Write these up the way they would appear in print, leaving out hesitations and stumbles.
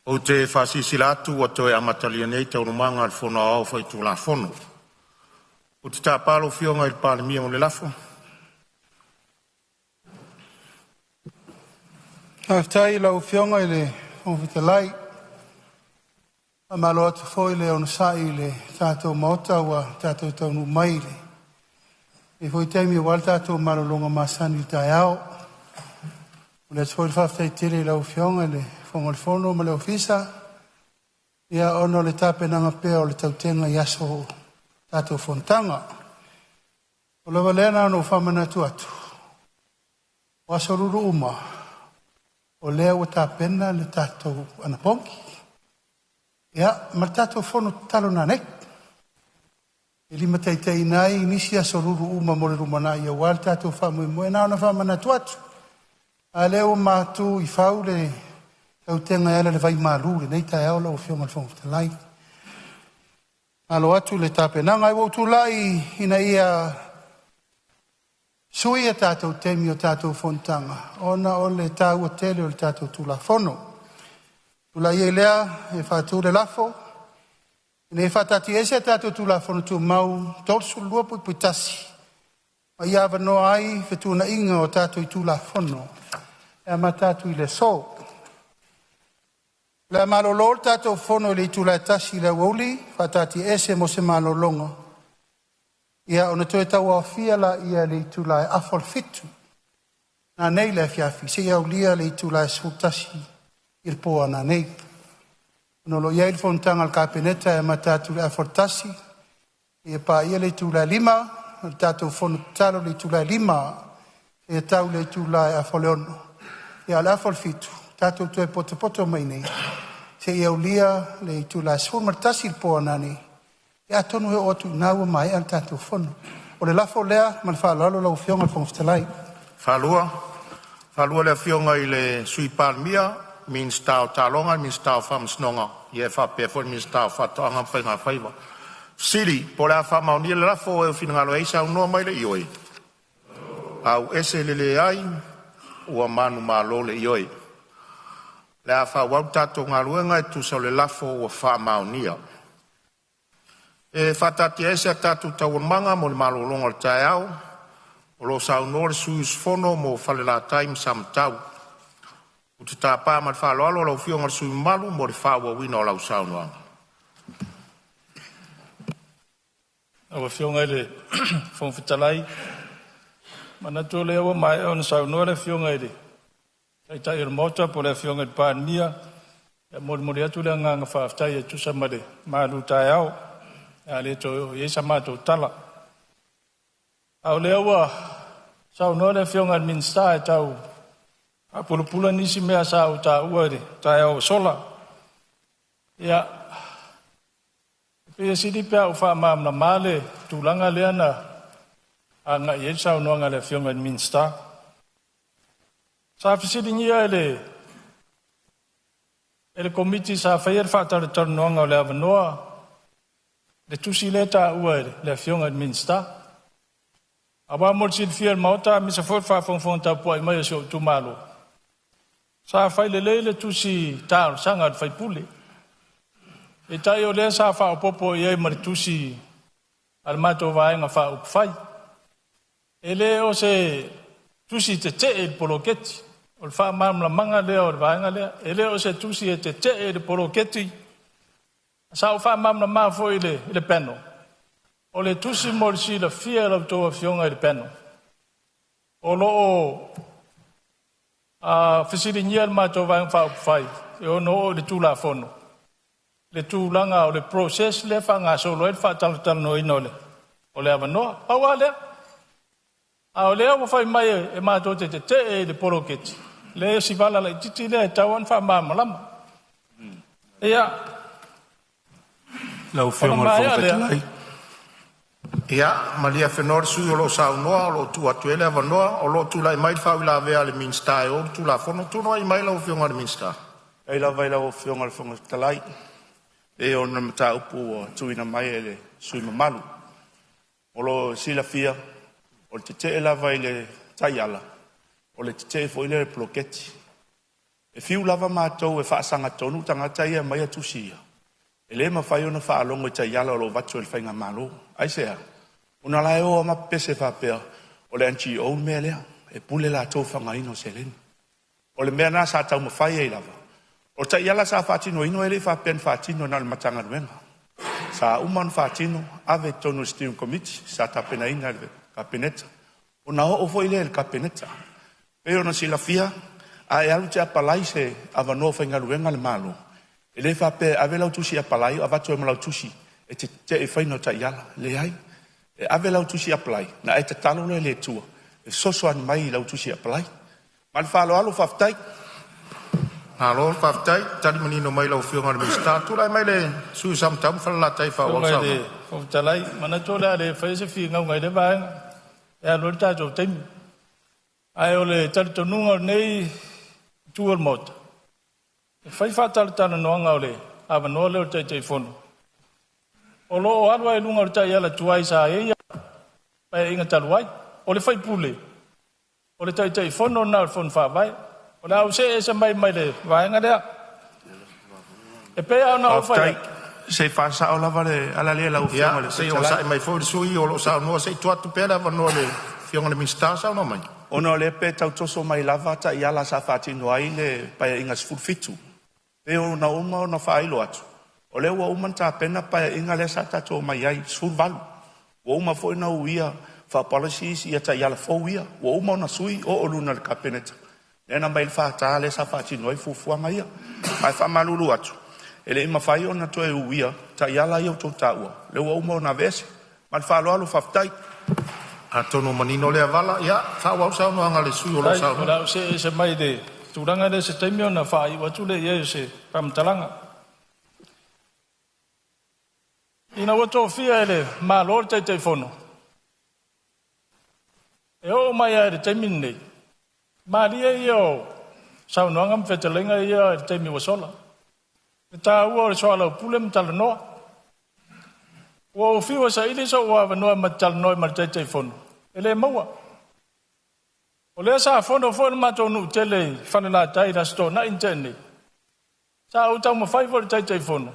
O te whasisilatu o toi amatalia nei te urumanga al fono au whai tu la fono. O te tāpalo fionga il Palemene o le lafo. Aftai lau fionga i le onvitalai. A malo atu foi le ona sai le tātou maota ua tātou taunu mai le. E foi teimi o wal tātou malo longa masani tai au. O le foi whaftai tiri lau fionga le fonga le fono ma le ofisa. Ia ono le tāpenanga pea o le tautenga i aso tātou Fonotaga. O le walena no whamana tu atu. O aso ruru uma. O lea o tāpena le tātou anapongi. Ia, ma tātou fono talo na nek. E lima teitei nai, nisi aso ruru uma mo le rumana ia wal tātou whamu i moe nao na whamana tu atu. A leo mātu i whau le tau tenga ala le vai mālure, nei tai aula o whionga le whonga lai. Alo atu le tāpenanga, i wautu lai ina ia sui a tātou temi o tātou Fonotaga. Ona o le tāua tele o le tātou tula fono. Tula ia lea, e whātou le lafo. Ine e whātati ese a tātou tula fono tu mau, tolsu lua pui pui tasi. Ma ia wanoa ai, whetuna inga o tātou i tula fono. E ma tātou i le so. Le malolo tātou fono le tula tasi le woli, whātati ese mo se malolonga. Ia ona toe tau a fiala ia le tula e afol fitu. Nā nei le fiafi, se iau lia le tula e sutasi il poa nā nei. Nolo ia il Fonotaga al kapeneta e matatu le afol tasi. Ia pa ia le tula lima, tātou fono talo le tula lima. Ia tau le tula e afol ono. Ia le afol fitu, tātou toe poto mai nei. Se iau lia le tula e sutasi il poa nā nei. E atonu he otu nāua mai al tātou fono. O le lafo lea, ma le whaalalo lau whionga le whongfitalai. Whalua le whionga i le sui Palemene, min stau talonga, min stau whamsnonga. Ie whapea fo, min stau whatoanga whainga whaiva. Siri, po le a whamaunia le lafo e o whinangalo eisa unua mai le ioi. Au ese le ai, ua manu malo le ioi. Le a whawau tātou ngā ruenga e tusa le lafo ua whamaunia. E whatati ese a tātou tauamanga mo le malolonga le tae au, o lo sauno le suis fono mo whale la taim sam tau. O te tāpā ma le whaloalo lau whionga le sui malu mo le whaua wina o lau saunoanga. Awa whionga le whongwhitalai. Mana tō le awa mai o na saunoa le whionga le. Tai il mota po le whionga le Palemene. E mori atu le nganga whaaftai e tusa ma le malu tae au. A le to ye sama to tala. Au le wa sau no le fiona minsta e tau. A pula nisi mea sa o ta uare, ta e o sola. Ia pe sidi pe o fa mam na male tulanga le ana anga ye sau no nga le fiona minsta. Sa fisidi nia ele committee sa fair fa ta torno nga le avnoa. Le tusi leta uare, le fiona minsta. Aba morsi fiel mauta, misa forfa fonfonta po mai o tu malo. Sa fai le tusi ta sanga fai pule. E tai o le sa fa popo ye mar tusi al mato vai nga fa fai. Ele o se tusi te il poloketti. O fa mam la manga le o vai nga le. Ele o se tusi te il poloketti. Sa fa mam na ma foi le peno. O le tusi morsi la fia la to fiona le peno. O lo a fisiri niel ma to va fa fai. E o no le tula fono. Le tulanga o le process le fa nga so lo fa tal no inole. O le ava no, pa wale. A o le o fai mai e ma to te le poroket. Le si vala le titi le tawan fa mam lama. Ia Lau whionga le whongwhitalai. Ia, malia whenor sui o lo saunoa, o lo tu atuele avanoa, o lo tu lai mai whau la vea le minsta e o tu la whono tunoa i mai lau whionga le minsta. Ei la vai lau whionga le whongwhitalai. E o na mata upu o tuina mai e le sui mamalu. O lo sila fia, o le te la vai le taiala, o le te fo le ploketi. E fiu lava mātou e whaasanga tonu tanga taia mai atu sia. E le mawhai ona whaalongo i tai ala o lo watu e whainga malo. Ai sea, una lai o ama pese whapea o le anchi o mea lea e pule la tau whangaino se leni. O le mea nā sa tau mawhai e lava. O tai ala sa whatino ino e le whapen whatino na le matanga ruenga. Sa uman whatino ave tonu steering committee sa tapena ina le kapeneta. O na o foi le kapeneta. Pero na sila fia a e alu te apalai se avano whainga ruenga le malo. E le whape ave lau tusi apalai o avatu e malau tusi e te e whaino tai ala le ai. E ave lau tusi apalai na e te talo le tua. E soso an mai lau tusi apalai. Mal whalo alu whaftai. Alo whaftai, tari manino mai lau whionga le mista. Tūrai mai le sui samtam whalatai whawal sama. Ngai le whaftalai, mana tōla le whaise whi ngau ngai le vāenga. E alo ta jo teimi. Ai o le tari tonunga nei tuol mota. E whai whatala tana noanga o le awa noa leo tei tei whono. O lo o alwa e lunga o tai ala tuai sa eia. Pai inga taluai. O le whai pule. O le tei tei whono na whono whawai. O le au se e se mai mai le vaenga lea. E pea ona o whai. Se whasa o lava le ala lea lau whionga le se o sa mai fōri sui o lo sa noa se tuatu pēra wanoa le whionga le mista sa no mai. Ono le pe tau toso mai lava ta i ala sa whatino ai le pai inga sfurfitu. Pe o na uma o na whailo atu. O le ua uman ta pena pai inga le sa tato mai ai sfurvalu. Wa uma fo ina uia whapalasis ia ta i ala fo uia. Wa uma ona sui o luna le kapeneta. Nena mai whata le sa whatino ai fufuanga ia. Ai whamalulu atu. Ele ima whai ona to e uia ta i ala iau tō ta ua. Le ua uma ona vese. Mal whalo alu whaftai. A tono manino le avala, ia, whawau sao no anga le sui o lo sao. O lau se e se mai de tūranga le se teimi ona whai watu le iei se pamtalanga. Ina wato fia ele ma lor tei tei whono. E o mai a le teimi nei. Ma lia i o sao noanga mwhetalenga i a le teimi wasola. E tā ua o le soa lau pule mtala noa. Ua o fiwa sa ili so ua wanoa matala noa ma le tei tei whono. Ele maua. O lea sa whono whono mato nu tele whanala tai na sto na interne. Sa au tau mawhai wole tei tei whono.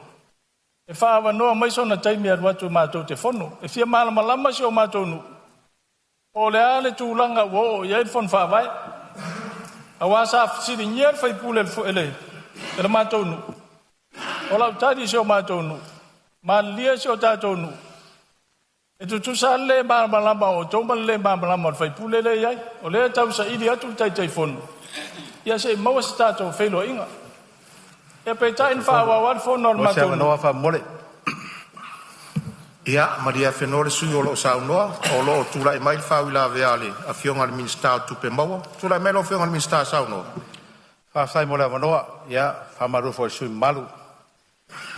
E whaawa noa maiso na taimi aruatu mato te whono. E fia malama lama si o mato nu. O lea le tūlanga wo o iei whono whaawai. A wā sa siri nyer whai pule ele. Ele mato nu. O lau tari si o mato nu. Ma lia si o tato nu. E tu sa le malama o tōma le malama o whai pule le iai. O lea tau sa ili atu tai tei whono. Ia se maua si tato whailo inga. E pe tain whaawawan whono al mato nu. Noa wha mole. Ia, maria whenore sui o lo sao noa, o lo tūra e mai whawila veale a whionga le minsta tupe maua. Tūra e mai lo whionga le minsta sao noa. Whawhai mole a wanoa, ia, whamarufo e sui malu.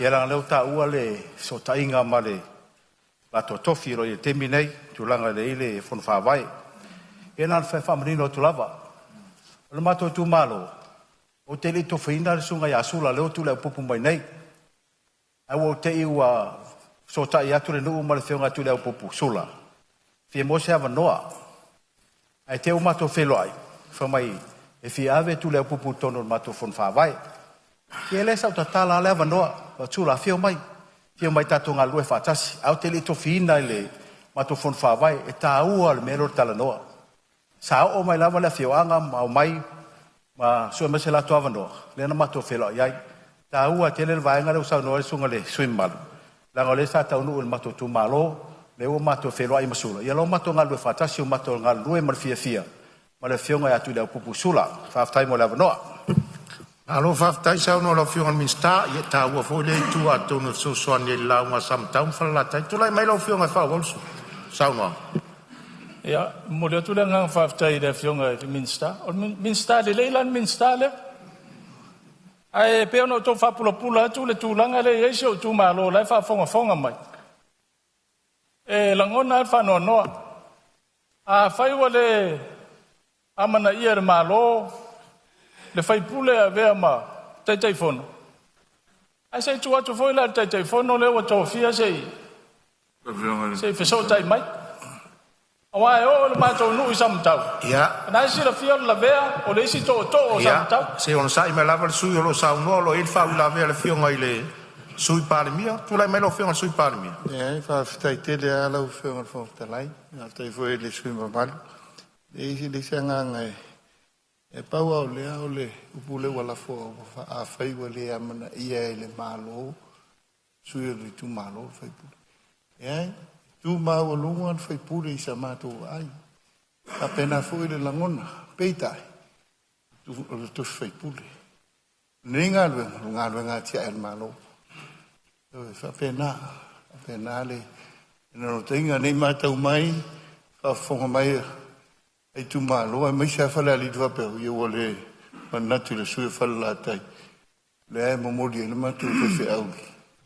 Ia ranga leo ta ua le so tainga ma le lato tofi ro i temi nei, tūlanga le ile e whono whawai. Ia nana whamarino tu lava. O le mato tu malo, o te li tofi ina le sunga i asula leo tu le pupu mai nei. Au o te iwa so tai atu le nuu ma le whionga tu le pupu sula. Fie mo se awa noa. Ai te o mato whelo ai. Whamai e fi ave tu le pupu tono mato whono whawai. Ia le sau ta tala le awa noa, wa tūla whio mai. Whio mai tato ngā lue whātasi. Au te li tofi ina le mato whono whawai, e tā ua le mero tala noa. Sa o mai lava le whioanga, ma o mai, ma sua mese lato awa noa. Le na mato whelo ai. Tā ua te le vaenga le usau noa le sunga le swim malu. Langa le sa tau nuu le mato tu malo, le o mato whelo ai masula. Ia lo mato ngā lue whātasi, o mato ngā lue mar fia. Ma le whionga atu le pupu sula. Whaftai mo le awa noa. Alo whaftai sao no lo whionga le minsta, ia tā ua fo le tu a tono so soani e launga samtau whalatai. Tūra e mai lo whionga whawolsu. Sao noa. Ia, mo le atu le ngang whaftai le whionga le minsta. O minsta le leilan minsta le. Ai pe ono to whapula atu le tūlanga le eisi o tū malo lai whafonga mai. E langona al whanoa noa. A whaiwa le amana ia le malo, le whaipule a vea ma tei whono. Ai sei tu atu whoila tei whono le wa tō fia sei. Sei wheso tai mai. Awa e o le mātou nui samtau. Ia. Nā isi la fia la vea o le isi to o samtau. Ia. Se ona sai me lava le sui o lo saunoa lo il fau la vea le fionga i le sui Palemene. Tu lai me lo fionga sui Palemene. Ia, fa fitai tele ala u fionga Fonotaga. Ia, tai foi le sui mamalu. Le isi le sanga e pau au le upule wala fo a fai wale amana ia le malo. Sui le tu malo fai pule. Ia, tu mau lunga fai pule isa mato ai. A pena foi le langona, peitai. Tu fai pule. Ninga luenga tia el malo. Fa pena le no tenga nei matau mai fa fonga mai ai tu malo ai mai sa fala li dua pe yo wole manatu le sui fala tai le momodi le matu fe au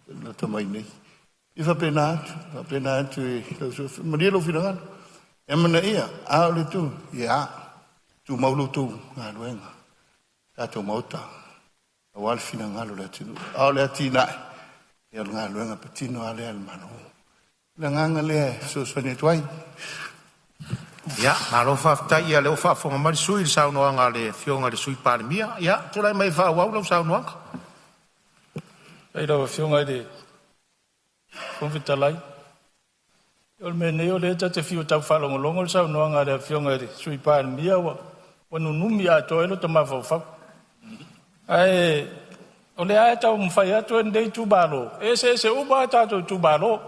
na tamai nei I fa pena tu maria lo final e mana ia a le tu ia tu maulu tu nga luenga ta to mota awal fina ngalo le tu a le tina ia nga luenga petino ale al mano la nganga le so ne tuai Ia, malo fa tai ia le fa fonga mai sui sa no nga le fionga le sui Palemene. Ia, tu lai mai fa wa lo sa no. Ai lo fionga de Fonotaga. Ol me ne o le ta te fiu tau fa longo sa no nga le fionga de sui Palemene wa no numi a to elo tama fa. Ai o le ai tau mfai atu ndei tu balo. Se uba ta tu balo.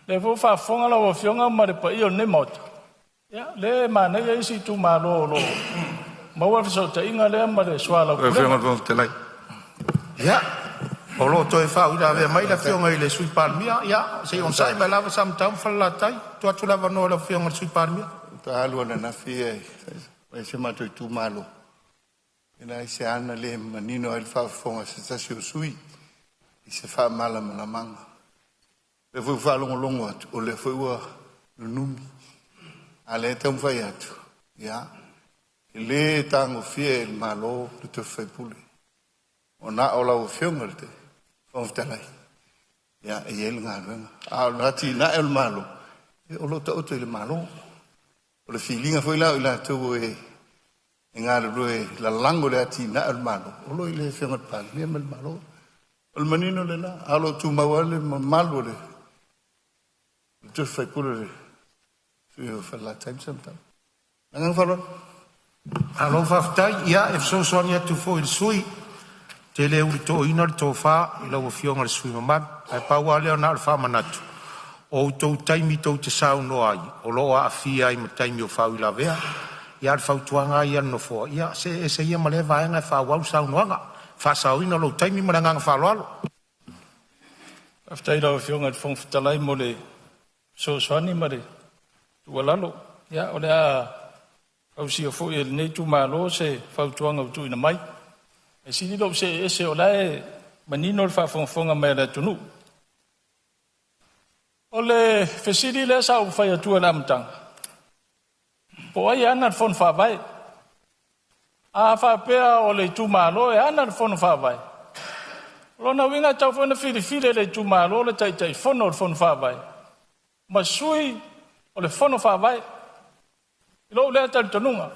Le vo fa fonga la fionga ma le pa io ne mot. Ya, le mana ya isi tu malo lo. Mawa fiso ta inga le ma le swala. fionga Fonotaga Ia. O lo to e fa ila ve mai la fionga i le sui Palemene. Ia, se on sai me lava sam tam falla tai. Tu atu lava no la fionga sui Palemene. ta alu na fie mai se mato tu malo ina se ana le manino el fa fonga se sa sui I se fa mala manga le fu fa longo o le fu wa numi ale tam fa atu ya le tango fie el malo tu fe pule ona ola o fionga te Fonotaga ya el ngalo a lati na el malo o lo to el malo o le filinga foi la tu ngalo la lango le ati na el malo o lo le fionga pa le malo el manino le na alo tu mawale malo le tu fe pule tu fa la time sometime ngang falo Alo fa tai ia e so sonia tu fo il sui. Te le uri to ina to fa I lo fionga le sui mama. Ai pa wa le na fa manatu. O to taimi to te sau no ai. O lo a fia I ma taimi o fa ila vea. Ia fa tuanga ia no fo. Ia se ia male va nga fa wa sau no nga. Fa sau ina lo taimi ma nga fa lo. After lo fionga Fonotaga mo le so swani mare. Tu walalo. Ya o le a au si fo il nei tu malo se fa tuanga tu ina mai. E si lo se o lai manino fa fonga mai la tunu. O le fesili le sa u fa tu la mtang. Po ai ana fon fa vai. A fa pe o le tu malo e ana fon fa vai. Lo na winga tau fo na fili le tu malo le tai fon fa vai. Ma sui o le fon fa vai. Lo le tal tonunga.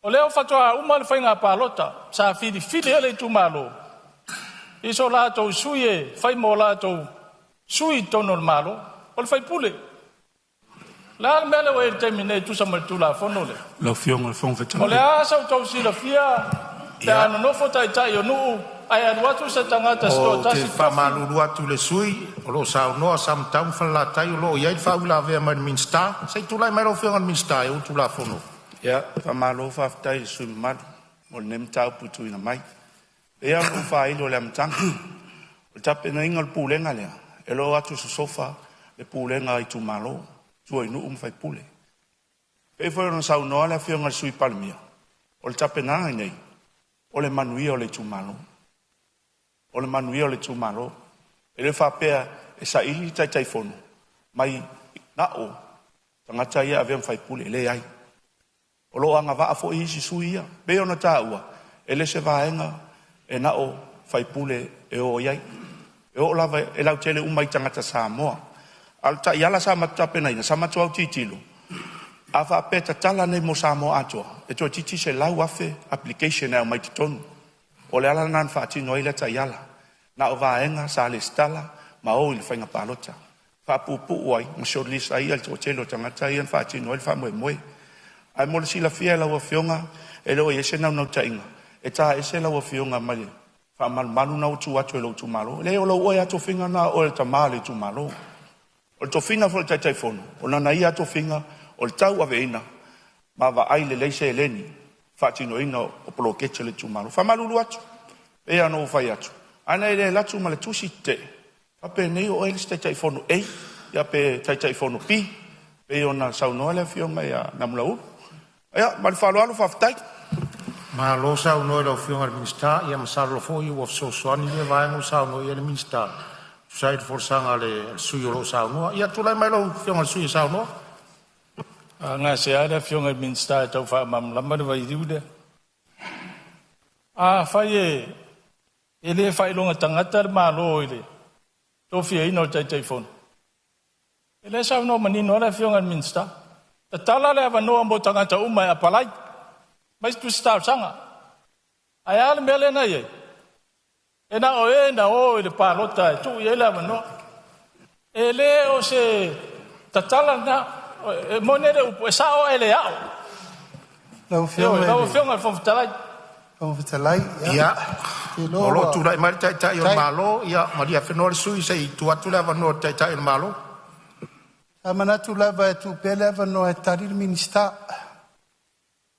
O leo fatoa uma le fainga palota sa fili ele tu malo. Iso la to sui fai mo la to sui to normalo. O le fai pule. La mele o e termine tu sa tu la fonole. Lo fionga Fonotaga. O le asa to si la fia. Ya no fota tai o nu ai watu se tangata sto tasi. O te fa malulu atu le sui. O lo sa no sam tam falla tai o lo ia fa ula ve ma minsta. Sei tu lai mai lo fionga minsta e o tu la fono. Ya, fa malo fa tai sui mat. Mo nem tau putu ina mai. E a mo fa ilo le amtang. O tape na ingal pulenga lea. E lo atu sa sofa le pulenga I tu malo. Tu ai nu fai pule. E foi no sau no le fionga sui Palemene. O le tape na nei. O le manuia o le tu malo. O le manuia o le tu malo. E le fa pea e sa ili tai fono. Mai na o. Tangata ia avem fai pule le ai. O lo anga va fo isi suia. Be ona taua. E le se vaenga e na o fai pule e o iai. E o lava e lau tele umai tangata Samoa. Al ta yala sa matape na ina sa matua titilo. Ava peta tala nei mo Samoa atua. E to titi se lau afe application e mai tonu. O le ala nan fa tino ile ta yala. Na o vaenga sa le stala ma o il fainga palota. Fa pupu wai mo so list ai al to chelo tanga tai en fa tino il fa mo mo. Ai mo si la fia la fionga e lo ye se na no tainga. E ta e se la fionga mai. Fa mal malu na utu atu lo tu malo. Le o lo o ya to finga na o ta male tu malo. O to finga fo tai fono. O na ia to finga o tau aveina. Ma va ai le leise eleni. Fa tino ina o polokeche le tu malo. Fa malu atu. E ano fa atu. Ana ele la tu male tu site. Fa pe nei o ele tai fono e. Ya pe tai fono pi. Pe ona sau no le fionga ya na mlau. Ya mal fa lo alu fa tai. Ma lo sa no lo fiong al minister ia masar lo foi o so so ni le vai no sa no ia le minister sai for sanga le suyo lo sa no ia tu lai mai lo fiong al suyo sa no nga se ada fiong al minister tau fa mam lama vai diude a faye ele fai longa tangata ma lo ile to fie ino tai phone ele sa no mani no la fiong al minister ta tala le va no mo tangata uma apalai mas tu está sanga ayal mele na ye ena o le palota tu ye la no ele o se tatala na monere o sa o ele ao Lau fiong Fonotaga ia o lo tu lai mai tai o malo ia maria fenor sui sei tu atu lava no tai o malo Amana tu lava tu pele va no tarir minister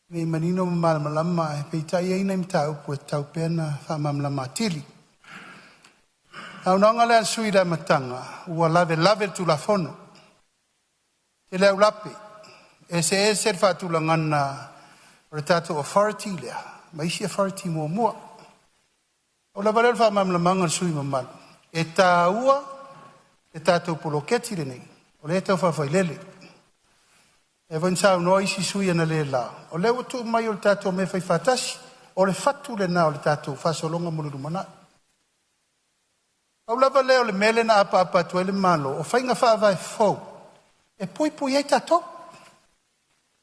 me manino malama e peita ia ina mta upu tau pena fa mamlama tili au nonga le suira matanga ua lave tu la fono e le ulape e se fa tu la ngana o tato authority le mai si authority mo o la valor fa mamlama sui mamal e taua e tato poloketi le nei o le tau fa failele e van sa no isi sui na le la o le tu mai o tato me fai fatasi o le fatu le na o le tato fa solonga mo lu mana o la vale o le mele na apa tu le malo o fai nga fa vai fo e pui ai tato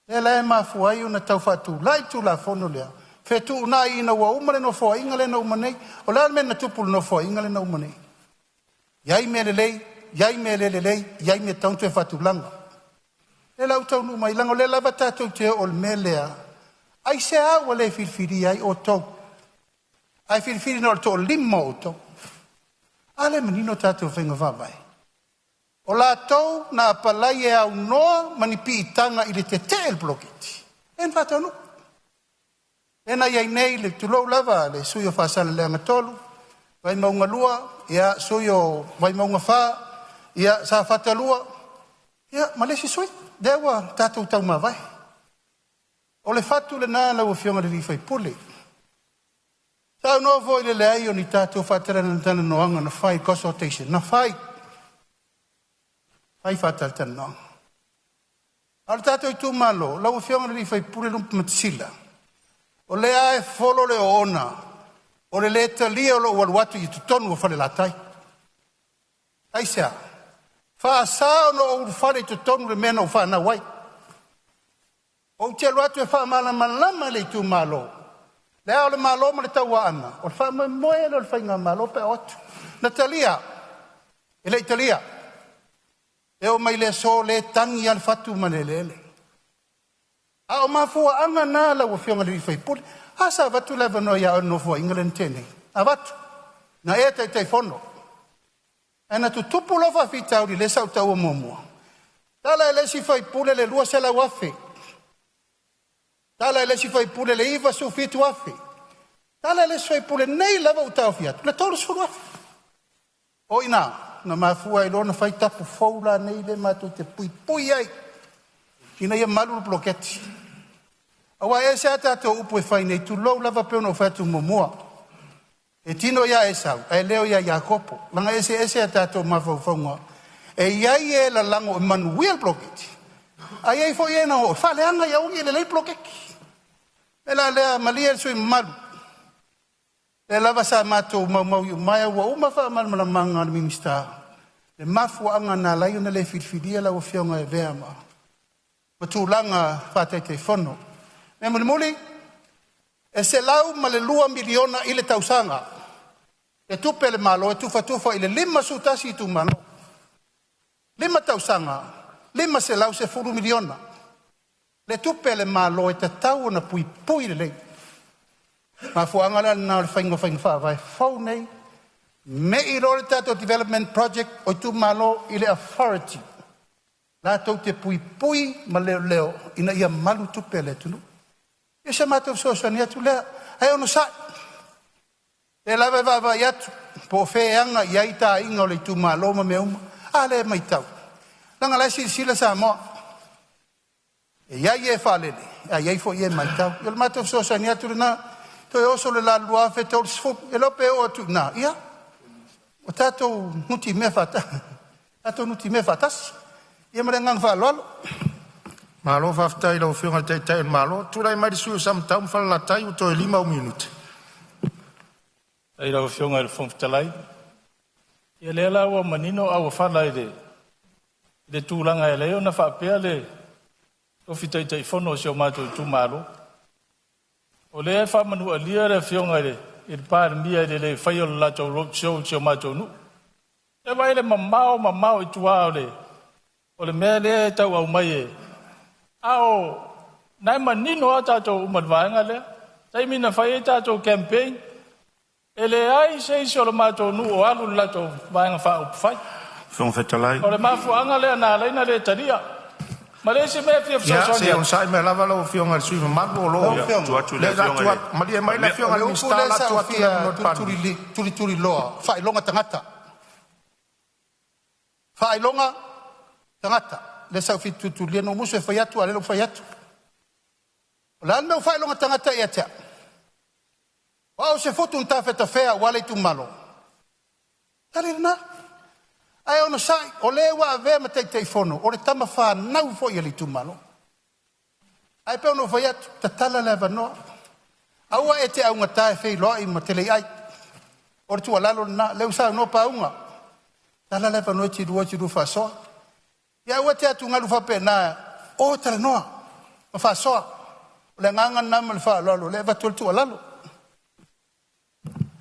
e la ma fu ai una tau fatu lai tu la fono le fe tu na ina wa umare no fo ingale no mane o la men na tupul no fo ingale no mane yai mele yai me tanto fatu langa e lau tau nu mai lango le lava tatou te o le melea. Ai se awa le firfiri ai o tau. Ai firfiri no le to lima o tau. Ale manino tatou whenga wawai. O la tau na apalai e au noa manipi i tanga i le te el blokiti. En whatau nu. Ena iai nei le tulou lava le suyo whasale le angatolu. Vai maunga lua, ia suyo vai maunga wha, ia sa whatalua. Ia malesi sui. Dewa tatou tau mawai. O le fatu le nā lau fionga le rifai pule. Tau no voi le lei o ni tatou fatera na tana noanga na fai consultation. Na fai. Fai fatal tana noanga. Al tatou i tu malo, lau fionga le rifai pule lumpa matsila. O le ae folo le ona. O le leta lia o lo waluatu i tutonu o fale latai. Ai sea. Fa sao no o fare to tonu le mena o fa na wai. O te luatu e fa malama le tu malo. Le o le malo ma le taua ana. O fa moe le fa inga malo pe otu. Natalia. E le Italia. E o mai le so le tangi al fatu manelele. A o mafua anga na la o fionga le fai puli. Asa vatu le vano ya no fo inglen tene. A vatu. Na e te fono. Ana tu tupu lova fitau le sau tau momo. Tala le si fai pule le lua sela wafe. Tala le si fai pule le iva su fitu wafe. Tala le si fai pule nei lava utau fiatu. Le tolu su wafe. O ina, na mafua ilona fai tapu foula nei le matu te pui ai. Ina ia malu bloketi. Awa e se ata to upu e fai nei tu lou lava pe no fatu momoa. E tino ia Esau, e leo ia Jacopo. Langa ese atato mafaufaunga. E iai e la lango Emmanuel bloketi. Ai ei fo iena o fale anga ia ungi le lei blokeki. E la lea malia sui malu. E lava sa mato mau mai wa uma fa mal manga minister. Le mafuanga na lai na le filfilia la ofionga e vea ma. Matulanga whātai te whono. Me muli, e se lau ma le 2 miliona i le tausanga. E tupe le malo, e tufa i le 5 sutasi i tu mano. 5 tausanga, 5 se lau se 4 miliona. Le tupe le malo e te tau na pui le lei. Ma fuanga la na le whaingo whainga whau nei. Me i rore tato development project o tu malo i le authority. La tau te pui ma leo ina ia malu tupe le tunu. E se matou sosani atu lea, ai ono sai. E lawe wawa i atu, po wheanga i aita inga o le tu malo ma me uma, a le mai tau. Langa lai sila Samoa. E iai e whalele, a iai fo i e mai tau. I le matou sosani atu na, toi oso le la lua fe tau sfuk, e lope o atu na, ia. O tatou nuti me whata, tatou nuti me whatasi. Ia mare ngang whalolo. Malo whaftai lau whiunga teitai malo. Turai mai sui sam tau mwhala tai uto e 5 minute. Ei lau whiunga e whumtalai. Ia lea lau manino au whala e le tūlanga e leo na whapea le tofi teitai whono si o mātou tu malo. O lea whamanu a lia re whiunga e le pāre mia e le whaiol lato road show si o mātou nu. E vai le mamao i tuā o le mea lea e tau au mai e. Ao, nai manino a tātou umadvaenga lea. Tai mina whai e tātou campaign. E le ai se isi o le mātou nu o alu latou vaenga wha upu whai. Whewhetalai. O le mafuanga lea nā leina le taria. Ma le se mea fia Ya, se on sai me lava lau whiunga sui ma malu o lo. Tu atu le whiunga le. Maria mai le whiunga le mistala tu atu le not pani. Turi loa, whai longa tangata. Whai longa tangata. Le sau fitu tu le no muso e whai atu, a le lo whai atu. O le almeo whai longa tangata e atea. Wao se fotu un tawheta whea wale tu malo. Tare na. Ai ono sai, o le wa vea ma tei whono, o le tama wha nau fo i ali tu malo. Ai pe ono whai atu, ta tala le vanoa. Aua e te aunga tae whei loa i ma tele ai. O le tua lalo na, leu sa no pa aunga. Tala le vanoa ti rua wha soa. Ia ua te atu ngalu whape na, o tala noa, ma wha soa. O le nganga nama le wha lalo, le vatu le tua lalo.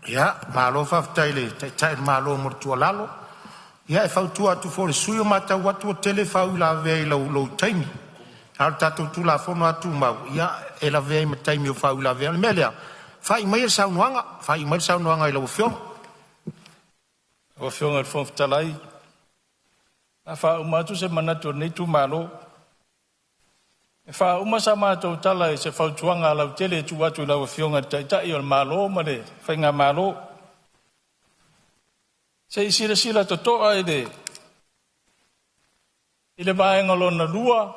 Ya, malo whaftai le teitai malo mortua lalo. Ia e whautua atu fo le sui o mata watu o tele whau la vea i lau taimi. Hau tatou tu la whono atu mau. Ia e la vea i ma taimi o whau la vea. Le melea, whai mai e saunuanga i lau whiong. O whionga e whumtalai. A wha umatu se manatu nei tu malo. E wha umasa mātou tala e se whautuanga lau tele tu watu lau whionga taitai o malo ma le whainga malo. Se isira to toa i le vaenga lona lua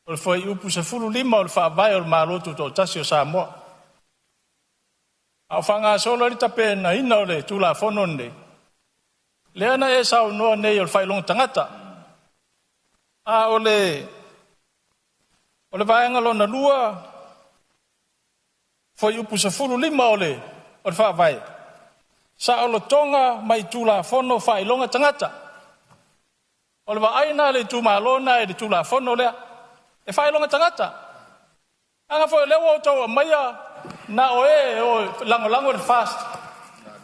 o le whai upu se 5 o le wha vai o le malo tu to tasi o Samoa. Au whanga sola rita pe na ina o le tu la whonon nei. Leana e sau noa nei o le whailong tangata. A o le vaenga lona lua, whai upu sa 5 o le whaavai. Sa o le tonga mai tu la whono whailonga tangata. O le waaina le tu malona e le tu la whono lea. E whailonga tangata. Anga whai lewa o tau a maia na o lango le fast.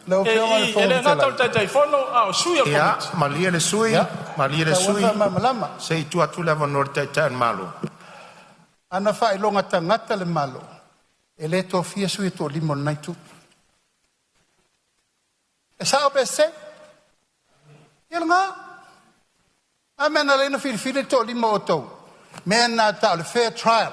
Leo whionga le E le ngata o taitai whono a o sui a Ya, komiti. malia le sui. Se i tu atu le vanor teitai malo. Ana whai longa tangata le malo. E le to fia sui to limon naitu. E sao pe se? Ia nga. A mena le na fili to limo o tau. Mena ta le fair trial.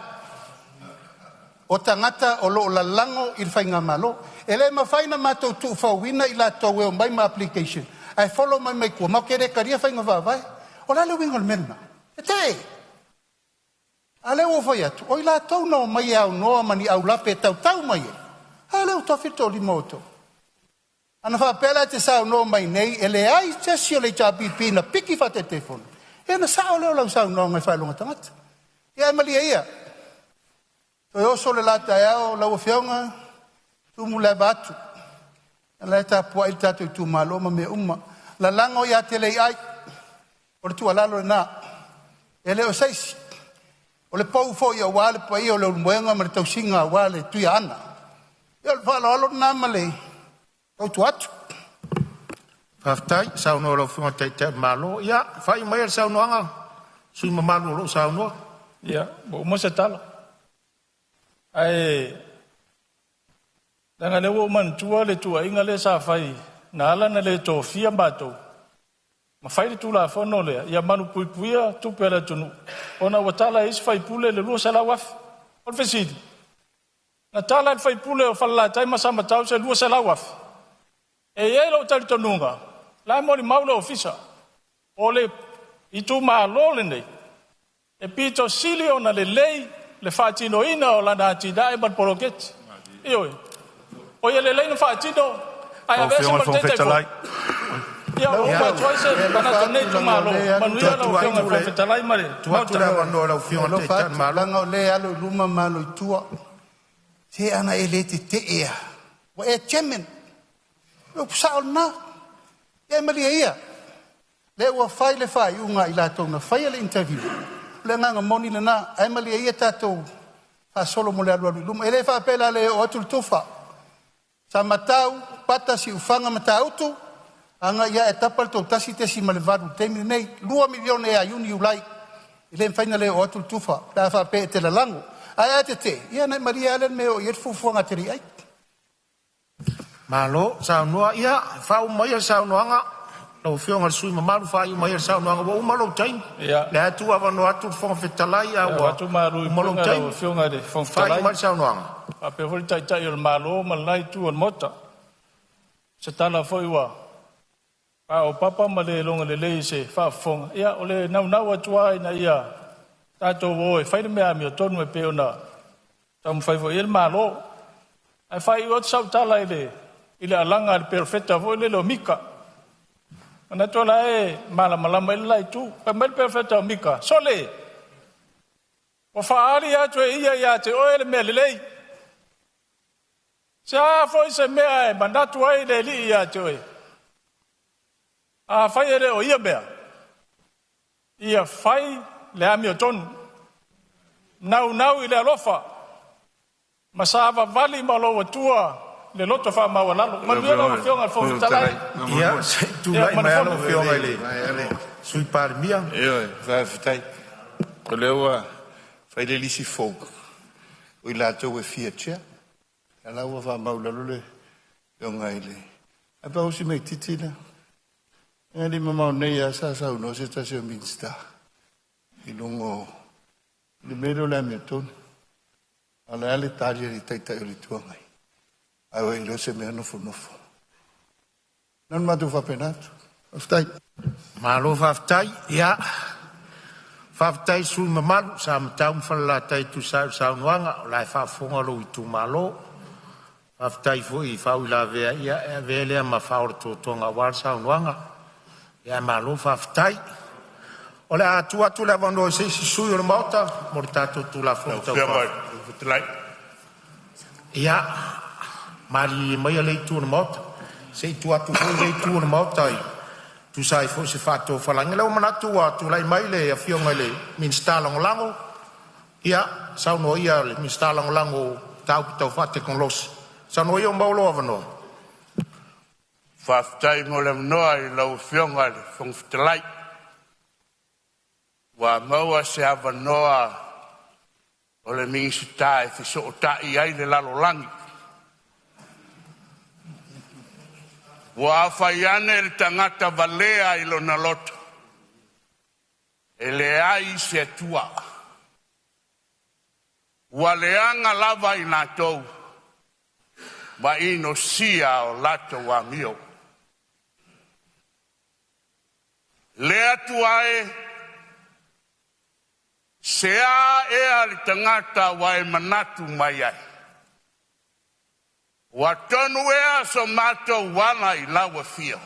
O tangata o lo la lango il whainga malo. E le ma whaina mātou tu whauina i la tau e o mai ma application. Ai follow mai kua. Mau kere karia whainga whawai. O la le winga le mena. E te. A le o whai atu. O i la tau no mai au noa mani au lape tau mai e. A le o tofi to limo o tau. Ana whapela te sao no mai nei, e le ai te sio le tapipi na piki whate te whono. E na sao leo lau sao no ngai whailonga tangata. E ai malia ia. Toi oso le lata e ao, lau whionga, tumu le batu. E le ta pua il tato i tu maloma me uma. La lango ia te lei ai, O le tualalo na. E le o seisi. O le pau fo ia wale pa ia o le umuenga ma le tausinga wale tui ana. Ia le whala alo na male. Au tu atu. Faftai, sauno lo funga te malo. Ia, fai mai al sauno anga. Sui mamalu lo sauno. Ia, bo mo se tala. Ai, danga le wo man tua le tua inga le sa fai. Na ala na le to fia batou. Ma fai le tula fono le, ia manu pui puia tupe ala tunu. Ona watala isi fai pule le lua sala wafi. Ol fesidi. Na tala le fai pule o fala tai masama tau se lua sala wafi. E ye lo tali tonunga. La mori maula ofisa. Ole itu malo le nei. E pito sili ona le lei le fatino ina o la nati dai ban poroketi. Io. O ye le lei no fatino. Ai avesse mal tete. Ia o ma twaise bana tone tu malo. Manuia lo fiona profetalai mare. Tu la vando lo fiona te malo. Langa le alo luma malo tua. Se ana elete te ea. Wa e chemen. O psaol na. E malia ia. Le wa fai le fai unga ila tona fai le interview. Le nganga moni le na e malia ia tato. Fa solo mo le alo luma. Ele fa pela le o tu tufa. Sa matau pata si ufanga matau tu. Anga ia etapa to tasi te si malevadu temi nei 2 milione e ayuni ulai ile faina le o tu tufa da fa pe te la lango ai te ia na maria alen me o yerfu fonga teri ai malo sa no ia fa mai sa no anga lo fionga sui mamalu fa mai sa no anga o malo time le tu ava no atu fonga fetalai a o atu maru malo time fionga de fonga fetalai mai sa no anga a pe volta tai o malo malai tu on mota se tala foi wa o papa male longa le lei se fa fonga ia ole nau atua ina ia tato voi fai me a mi tonu e peona tam fai vo il malo ai fai o tsau tala ile alanga le perfetta vo le lo mika ana tola e mala mai lai tu pa mel perfetta mika sole o fa ali atu ia te o ele me le lei sa foi se me ai mandatu ai le li ia tu a fai ere o ia bea. Ia fai le ami o tonu. Nau i le alofa. Masava vali ma lo tua le loto fa ma walalo. Ma via lo fionga fo talai. Ia, tu lai mai alo fionga le. Sui par mia. Ia, va fitai. O lewa fai le lisi fo. O ila to we fiatia. Ala wa va ma walalo le fionga ile. Apa usi me titila. E li mamau nei a sa no se ta se minsta. I lungo li mero la meton. Ala ale taria li taita o li tuangai. Awe ilo se mea nofo. Nan matu fa penato. Aftai. Malo faftai, ia. Faftai sui mamalu sa matau mfala tai tu sa unuanga. Lai fafonga lo i tu malo. Faftai fo i fau la vea ia. E vea ma faur to tonga war sa unuanga. Ia malo faftai. O le atu le avano se si sui o le mauta, mo le tato tu la fonta. Ia, mari mai a le tu o le mauta. Se tu atu foi le tu o le mauta i. Tu sai fo se fato falange le o manatu atu lai mai le a fionga le min stalong lango. Ia, sauno ia le min stalong lango tau fate con los. Sauno ia o mbaulo avano. Faftai mo le noa i lau fionga le fongfitalai. Wa maua se ava noa o le mingisi tae fi so o tai ai le lalo langi. Wa awhaiane le tangata valea i lo na loto. E le ai se tua. Wa leanga lava i nā tou. Wa ino sia o lato wa mio. Lea tuae, sea ea li tangata wa e manatu mai ai. Wa tonu ea so mato wana i lawa fio.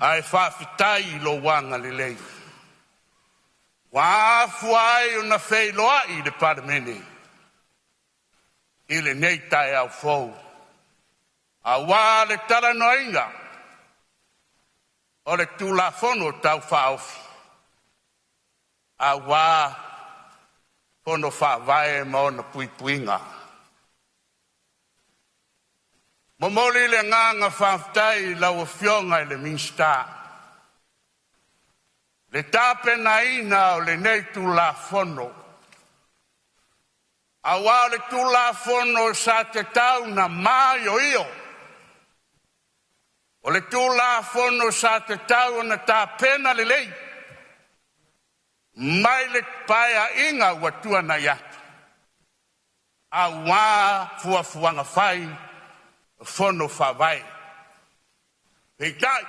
Ai whawhitai i lo wanga li lei. Wa afu ai una fei loa i le Palemene. I le nei tae au fou. A wā le tara noinga. o le tulafono tau whaofi. A wā pono whaavae mo na puipuinga. Momoli le nganga whaftai lau fionga i le minsta. Le tape na ina o le nei tulafono. A wā le tulafono sa te tau na mai o io. O le tulafono sa te tau na tapena le lei. Mai le paia inga watua na yatu. A wā fuafuanga whai, fono whawai. Heitai,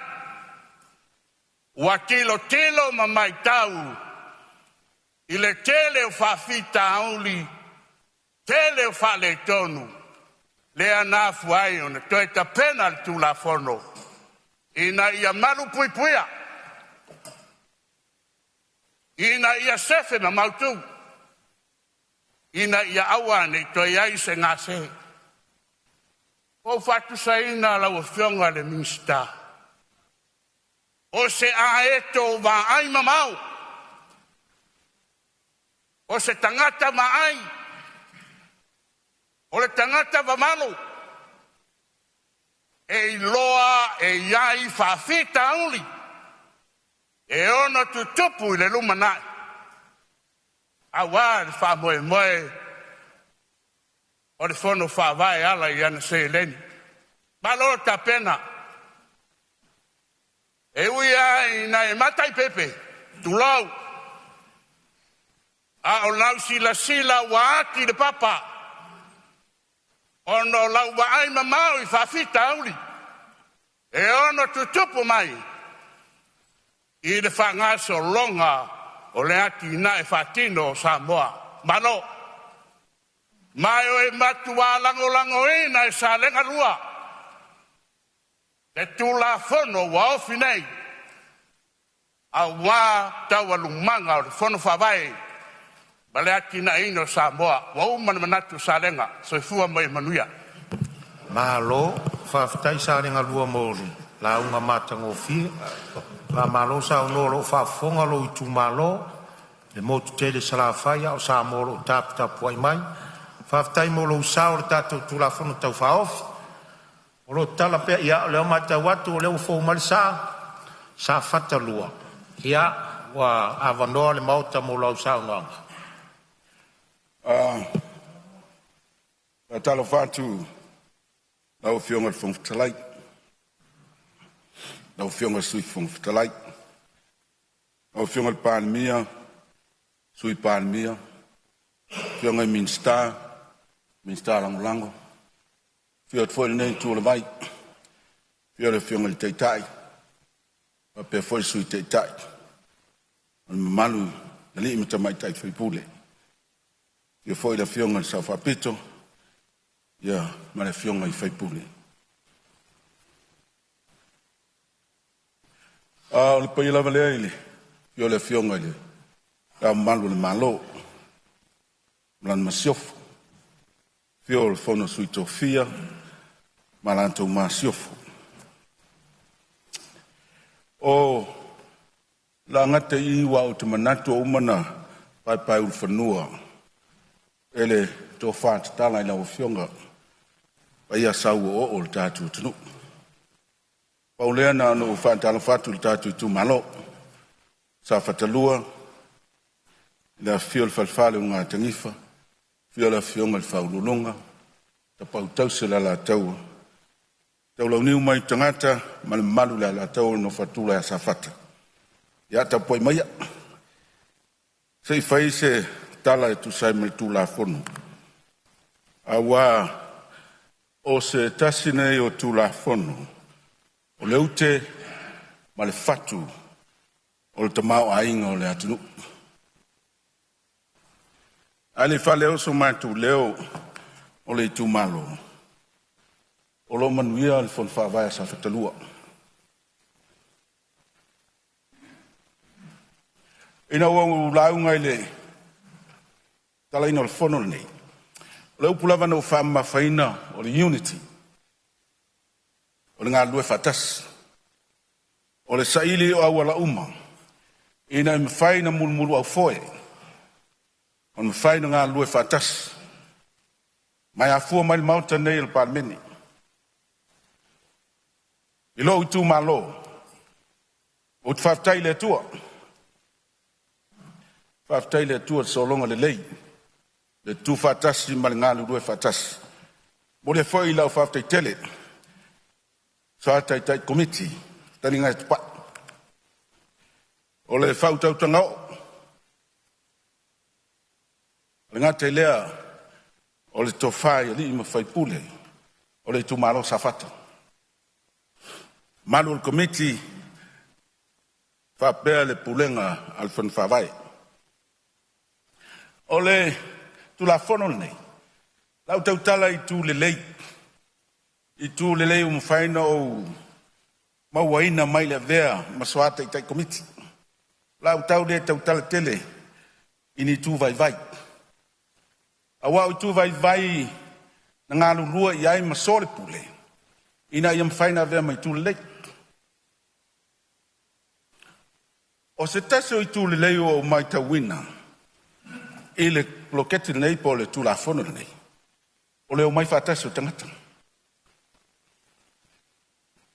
wa tilo ma mai tau, i le tele o whawhita auli, tele o whale tonu, le anafu ai o na toi ta pena le tulafono, ina ia maru puipuia. Ina ia sefe na mautu. Ina ia awane to ia se ngase. O fatu sa ina la o fionga le minsta. O se aeto va ai mamau. O se tangata ma ai. O le tangata va malo. E loa e iai fa fita auli. E ono tu tupu i le lumanai. A wā le wha moe moe. O le fono wha vai ala i ana se leni. Malo ta pena. E ui ai na e matai pepe. Tu lau. A o lau sila wa ati le papa. Ono lau wa ai mamau i whawhita auli. E ono tu tupu mai. I le whangaso longa o le ati na e whatino o Samoa. Malo, mai o e matua lango ina e sa lenga rua. Le tulafono wa ofi nei. A wā taua lumanga o le fono whawai. Ma le ati na ina o Samoa. Wa umana manatu sa lenga. So fua mai manuia. Malo, whawhtai sa lenga rua mōri. La unga matango fia. La malo sa unolo fa fonga lo itu malo le motu tele sala faia o sa molo tap puai mai fa tai molo sa o tato tu la fono tau fa off o lo tala pe ia le mata watu le fo mal sa fata lua ia wa avano le mauta molo sa no talo fatu au fionga fon talai au fionga sui fon talai au fionga Palemene sui Palemene fionga minsta lango fiot foi nei tu le vai fiot fionga le taitai pe foi sui taitai malu ali mita mai tai foi pule io foi la fionga sa fa pito ya ma le fionga i foi pule. Le pai lava le ile io le fionga ile la malu le malo lan masiof fio le fono sui tofia malanto masiof o la ngate i wa o te manato umana pai ul fanua ele to fat tala ina o fionga pai asau o o tatu tunu Pauleana no fantala fatu tatu tu malo sa fatalua la fiol falfale unga tangifa fiola fionga el faululunga ta pautau sela la tau lo niu mai tangata mal malu la tau no fatula sa fata ya ta poi mai sei fai se tala tu sai mal tu la fono awa o se tasine o tu la fono o leute ma le fatu o le tamao ainga o le atunu. Ale fale o so matu leo o le tu malo. O lo manuia le fon whaavaya sa whatalua. Ina wangu launga ile tala ina o le fono le nei. O le upulava na o whaama whaina o le unity. O le ngā lue whatas. O o le saili o awala uma. Ina mwhai na mulmulu au foe. O mwhai na ngā lue whatas. Mai a fua mai mauta nei il Palemene. I lo utu ma lo. O te whaftai le tua. Whaftai le tua so longa le lei. Le tu whatasi ma le ngā lue whatasi. Mo le foi lau whaftai tele. So atai tai komiti. Tani ngai tupat. O le whautau tangau. Le ngā te lea. O le tofai li ima whai pule. O le tu maro safata. Malu le komiti. Whapea le pulenga al whanwhawai. O le tu la whono nei. Lau tau tala i tu le lei. I tu le lei umwhaina o mauaina mai le vea maswata i tai komiti. Lau tau le tau tala tele. Ini tu vai vai. Awa i tu vai vai na ngā lulua i ai masore pule. Ina i umwhaina vea mai tu le lei. O se taso i tu le lei o mai ta wina. I le loketi nei po le tu la fono nei. O le o mai whataso tangata.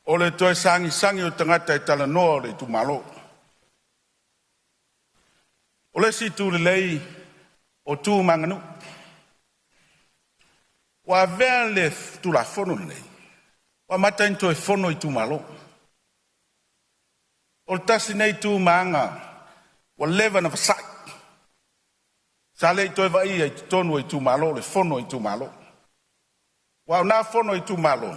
O le toi sangi o tangata i tala noa le tu malo. O le si tu le lei o tu manganu. Wa vea le tu la fono nei. Wa mata into e fono i tu malo. O le tasi nei tu maanga. Wa leva na vasai. Sa le toi vai i tonu i tu malo, le fono i tu malo. Wa na fono i tu malo.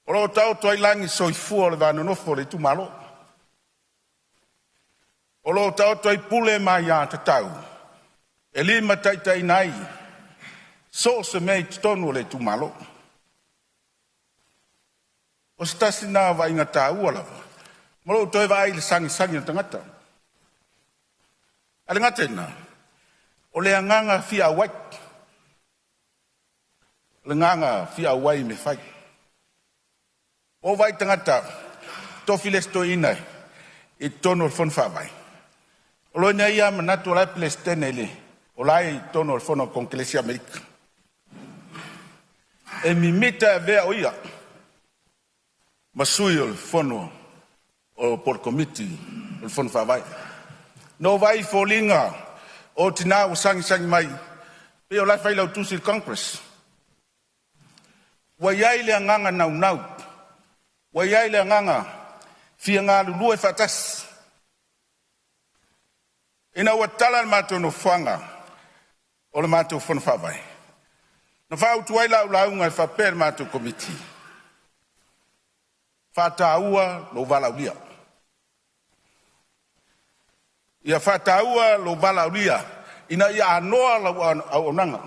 O lo tau toi langi soifua le vano nofo le tu malo. O lo tau toi pule mai a te tau. E lima taitai nai. So se mei tonu le tu malo. O stasi na vai ngata ua lava. Mo lo toi vai le sangi o tangata. Ale ngate na. O le anganga fia wai. Le nganga fia wai me fai. O vai tangata. Tofi le sto inai. I tono fon fa vai. O lo ina ia manatu lai plestene le. O lai tono fono konkelesi Amerika. E mi mita vea o ia. Masui o fono. O por komiti. O fon fa vai. No vai folinga. O tina o sangi mai. Pe o lai fai lau tusi Congress. Wa iai le anganga nau. Wa iai le anganga. Fia ngā lulu e fatas. Ina wa tala mato no whanga. O le mato whana whawai. Na whau tuai lau ngai whapere mato komiti. Whataua lo vala ulia. Ia whataua lo vala ulia. Ina ia anoa lau au nanga.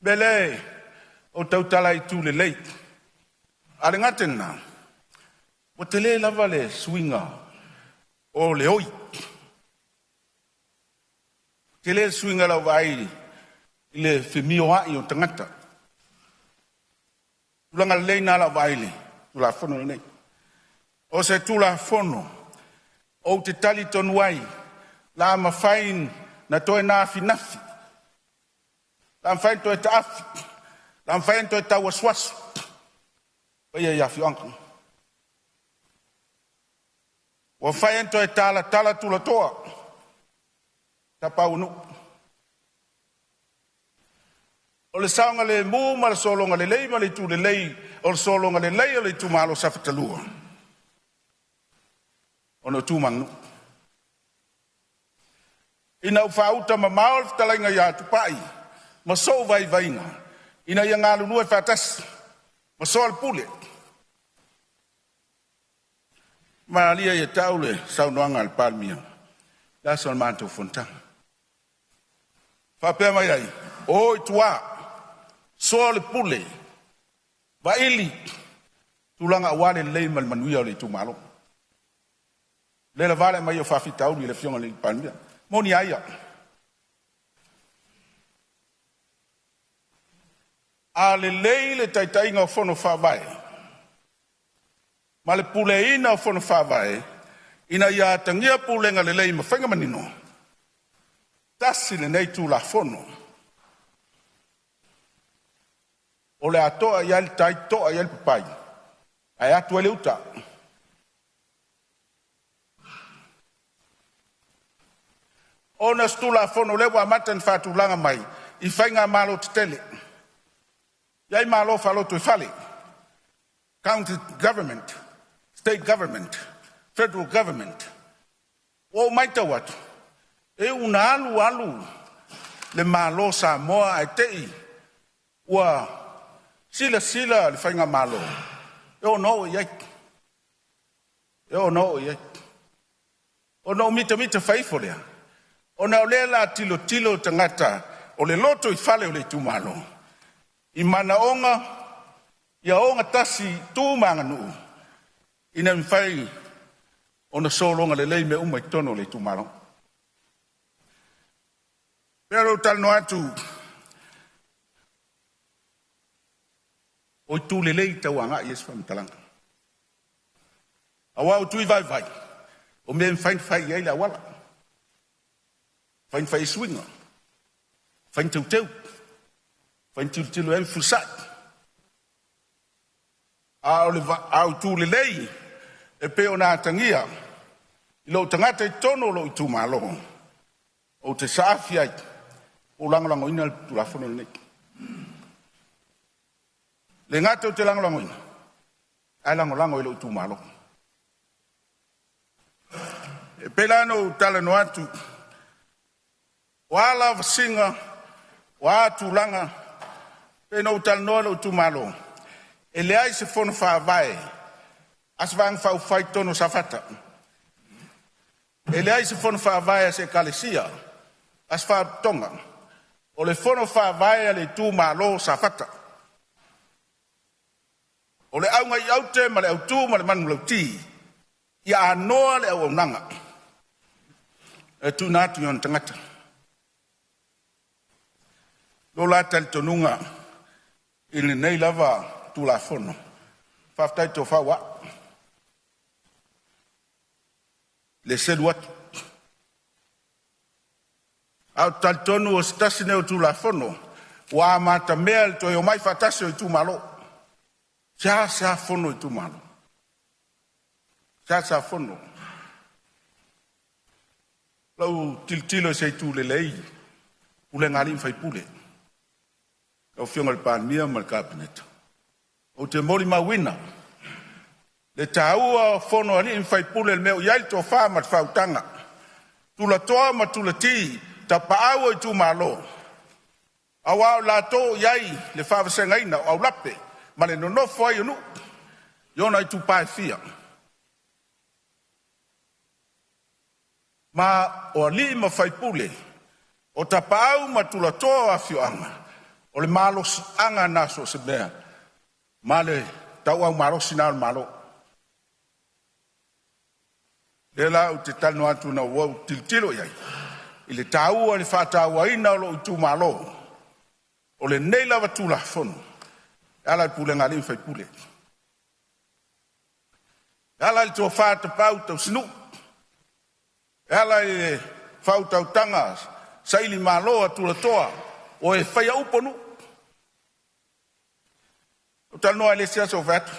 Bele, o tautala i tu le leit. Ale ngatena, o te le lava le swinga o le oi. Te le swinga lau vai i le whimio ai o tangata. Tulanga le leina lau vai le, tula fono le nei. O se tula fono, o te tali tonu ai, la mawhain na toe nafi nafi. La mawhain toe ta afi. La mawhain toe ta waswasu. Paya ya fi anka. Wa mawhain toe tala tula toa. Ta paunu. O le saonga le mu ma le solonga le lei ma le tu le lei. O le solonga le lei o le tu malo safatalua. Ono tu mangnu. Ina ufauta ma maol talainga ya tupai. Ma so vai vainga. Ina ia ngā lulu e whatas. Ma so al pule. Ma alia ia taule saunoanga al palmia. La son manto fontang. Whapea mai ai. O i tua. So al pule. Va ili. Tulanga awale lei mal manuia o le tu malo. Le la vale mai o whawhitau ni le fionga le palmia. Moni aia. A le lei le taitainga o fono whawai. Ma le puleina o fono whawai, ina ia tangia pulenga le lei ma whainga manino. Tasi le nei tū la fono. O le atoa ia le tai toa ia le papai. Ai atu ele uta. Ona stula fono lewa matan fatu langa mai. I whainga malo te tele. Iai malo falo tu fale. County government, state government, federal government. O maita watu. E una alu le malo Samoa ai tei. Ua sila le whainga malo. E o no iai. E o no iai. O no mita whaifo lea. O na olela tilo tangata. O le loto I fale o le tumalo. I mana onga, ia onga tasi tūmanga nuu. Ina mwhai o na solonga le lei me umai tono le tumalo. Pero talno atu, o tu le lei tauanga I es whamtalanga. Awa o tui vai. O me mwhai iei la wala. Whai swinga. Whai teu. Whai tilo em fusat. Au tu le lei, e pe o nā tangia, I lo tangata I tono lo I tu malo. O te saafi ai, o langolango ina tu la fono le le ngata o te langolango ina, ai langolango I lo tu malo. E pe lano tala no atu, wala vasinga, wa tu langa, pe no tala no lo tu malo. E le ai se fono whaavae, as vang whau whai tono safata. E le ai se fono whaavae se kalesia, as wha tonga. O le fono whaavae le tu malo safata. O le aunga I aute ma le au tu ma le manu lau ti. Ia anoa le au nanga. E tu nātu yon tangata. Lo lata le tonunga, I le nei lava, tu la fono. Whaftai to whawa. Le sedu atu. Au taltonu o stasine o tu la fono. Wa mata mea le toi o mai whatasi o I tu malo. Sa fono I tu malo. Sa fono. Lau tilo se tu le lei. Ule ngari mwhai pule. Au fionga le Palemene ma le cabinet. O te mori mawina. Le taua fono ali mwhai pule le meo iai to wha ma te whautanga. Tula toa ma tula ti, ta paaua I tu malo. Awa la to iai le whawasenga ina au lape, ma le nonofo ai anu. Iona I tu pae fia. Ma o ali ma whai pule, o ta paau ma tula toa a fioanga. O le malo anga naso se mea. Ma le tau au maro sinal malo. Le la u te tano atu na wau tiltilo iai. I le tau le whātaua ina o lo I tu malo. O le nei lava tu la fono. Ala I pule ngā lim whai pule. Ala I tō whāta pau tau sinu. Ala I whautau tanga. Saili malo a tula toa. O e whaia uponu. O tanoa le sia so vatu.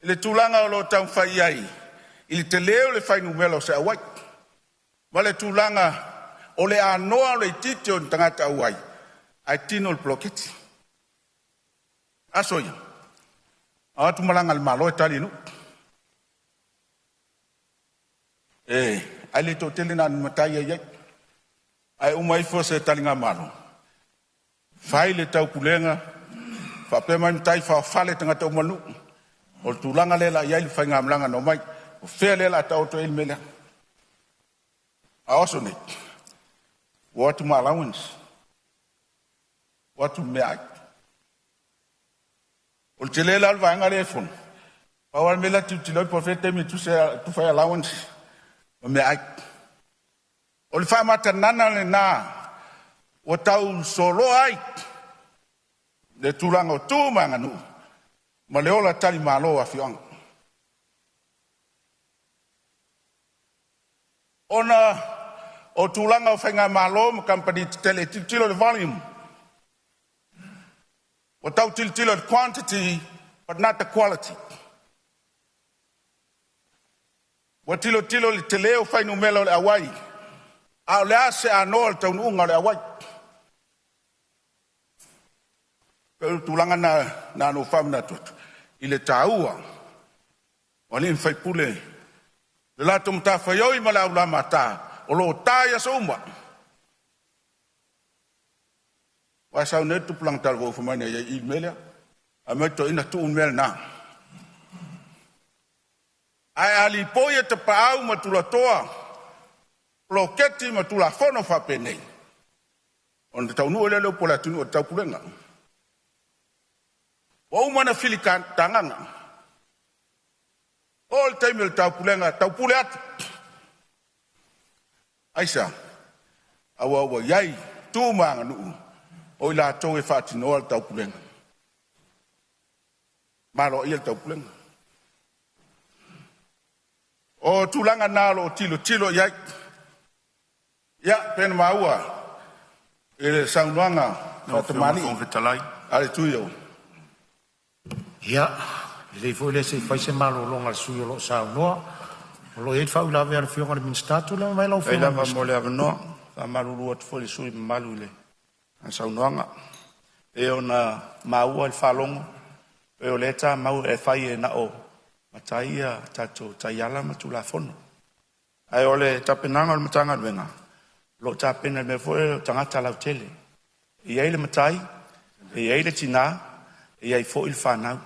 I le tūlanga o lo tau whai ai. I le te leo le whai numelo se awai. Ma le tūlanga o le anoa o le titi o tangata awai. Ai tino le ploketi. Asoia. Atu malanga le malo e tali nu. Ai le tō tele nā matai ai ai. Ai umai fo se tali ngā malo. Whai le tau kulenga. Whapema ni tai whawhale tangata o manu. O tūlanga lela iai le whai ngā mlanga no mai. O whea lela ta oto il melea. I also need. What to my allowance? What to me? O te lela al vanga le fon. Pawal mela tu tilo profete mi tu fai allowance. O me ai. O le wha mata nana le nā. O tau solo ai. le tūlanga o tū manganu, ma le ola tali malo a fianga. Ona o tūlanga o whainga malo, ma kampani tele tilo le volume. O tau tilo the quantity, but not the quality. O tilo le te leo whainu melo le awai. A le ase a noa le taununga le awai. Pero tūlanga na no whamna tuatu. I le tāua. O ni mwhai pule. Le lato mta whaioi ma la ula mata. O lo tāia sa umwa. Wa sau ne tu pulang tal wo fumane ya email. A me to ina tu email na. Ai ali poia te paau ma tu la toa. Ploketi ma tu la fono fa pene. On te tau nu ele lo pola tunu o tau pulenga. O umana filikan tanganga. All time el tau pulenga, tau pule atu. Aisa, awa yai, tu manga nuu. O ila tau e whati no al tau pulenga. Malo i el tau pulenga. O tulanga nalo o tilo yai. Ya, pena maua. E saunuanga, fatamani. Ale tuyo. Ya, le foi le se fai se malo longa suyo lo sa no. Lo e fa la ver fio con stato la vai lo fio. La va mole avno, fa malu lu at foi sui malu le. An sa noanga. E ona mau al falong. E o leta mau e fai na o. Mataia tato tayala matula fono. Ai ole tapenanga o matanga venga. Lo tapena me foi tangata la tele. E ai le matai. E ai le tina. E ai foi il fanau.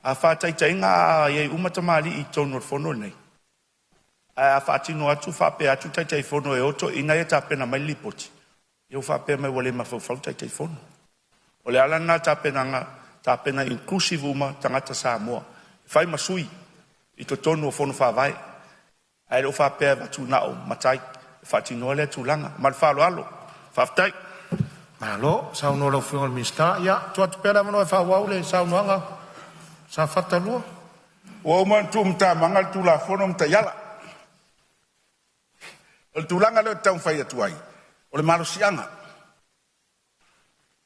A whātai tainga e umatamali I tono whono nei. A whātino atu whape atu tai whono e oto ina e tāpena mai lipoti. Iau whape mai wale mawhau tai whono. O le ala nā tāpena inclusive uma tangata Samoa. Whai masui I to tono whono whawai. Ai lo whape watu nao matai. Whātino le tūlanga. Mal whalo alo. Whaftai. Malo, sauno lo fio mista. Ya, tu atu pera mano e whawau le saunoanga. Sa fata lua. O man tu mta mangal tu la fono mta yala. O tulanga le tau fai atuai. O le malusianga.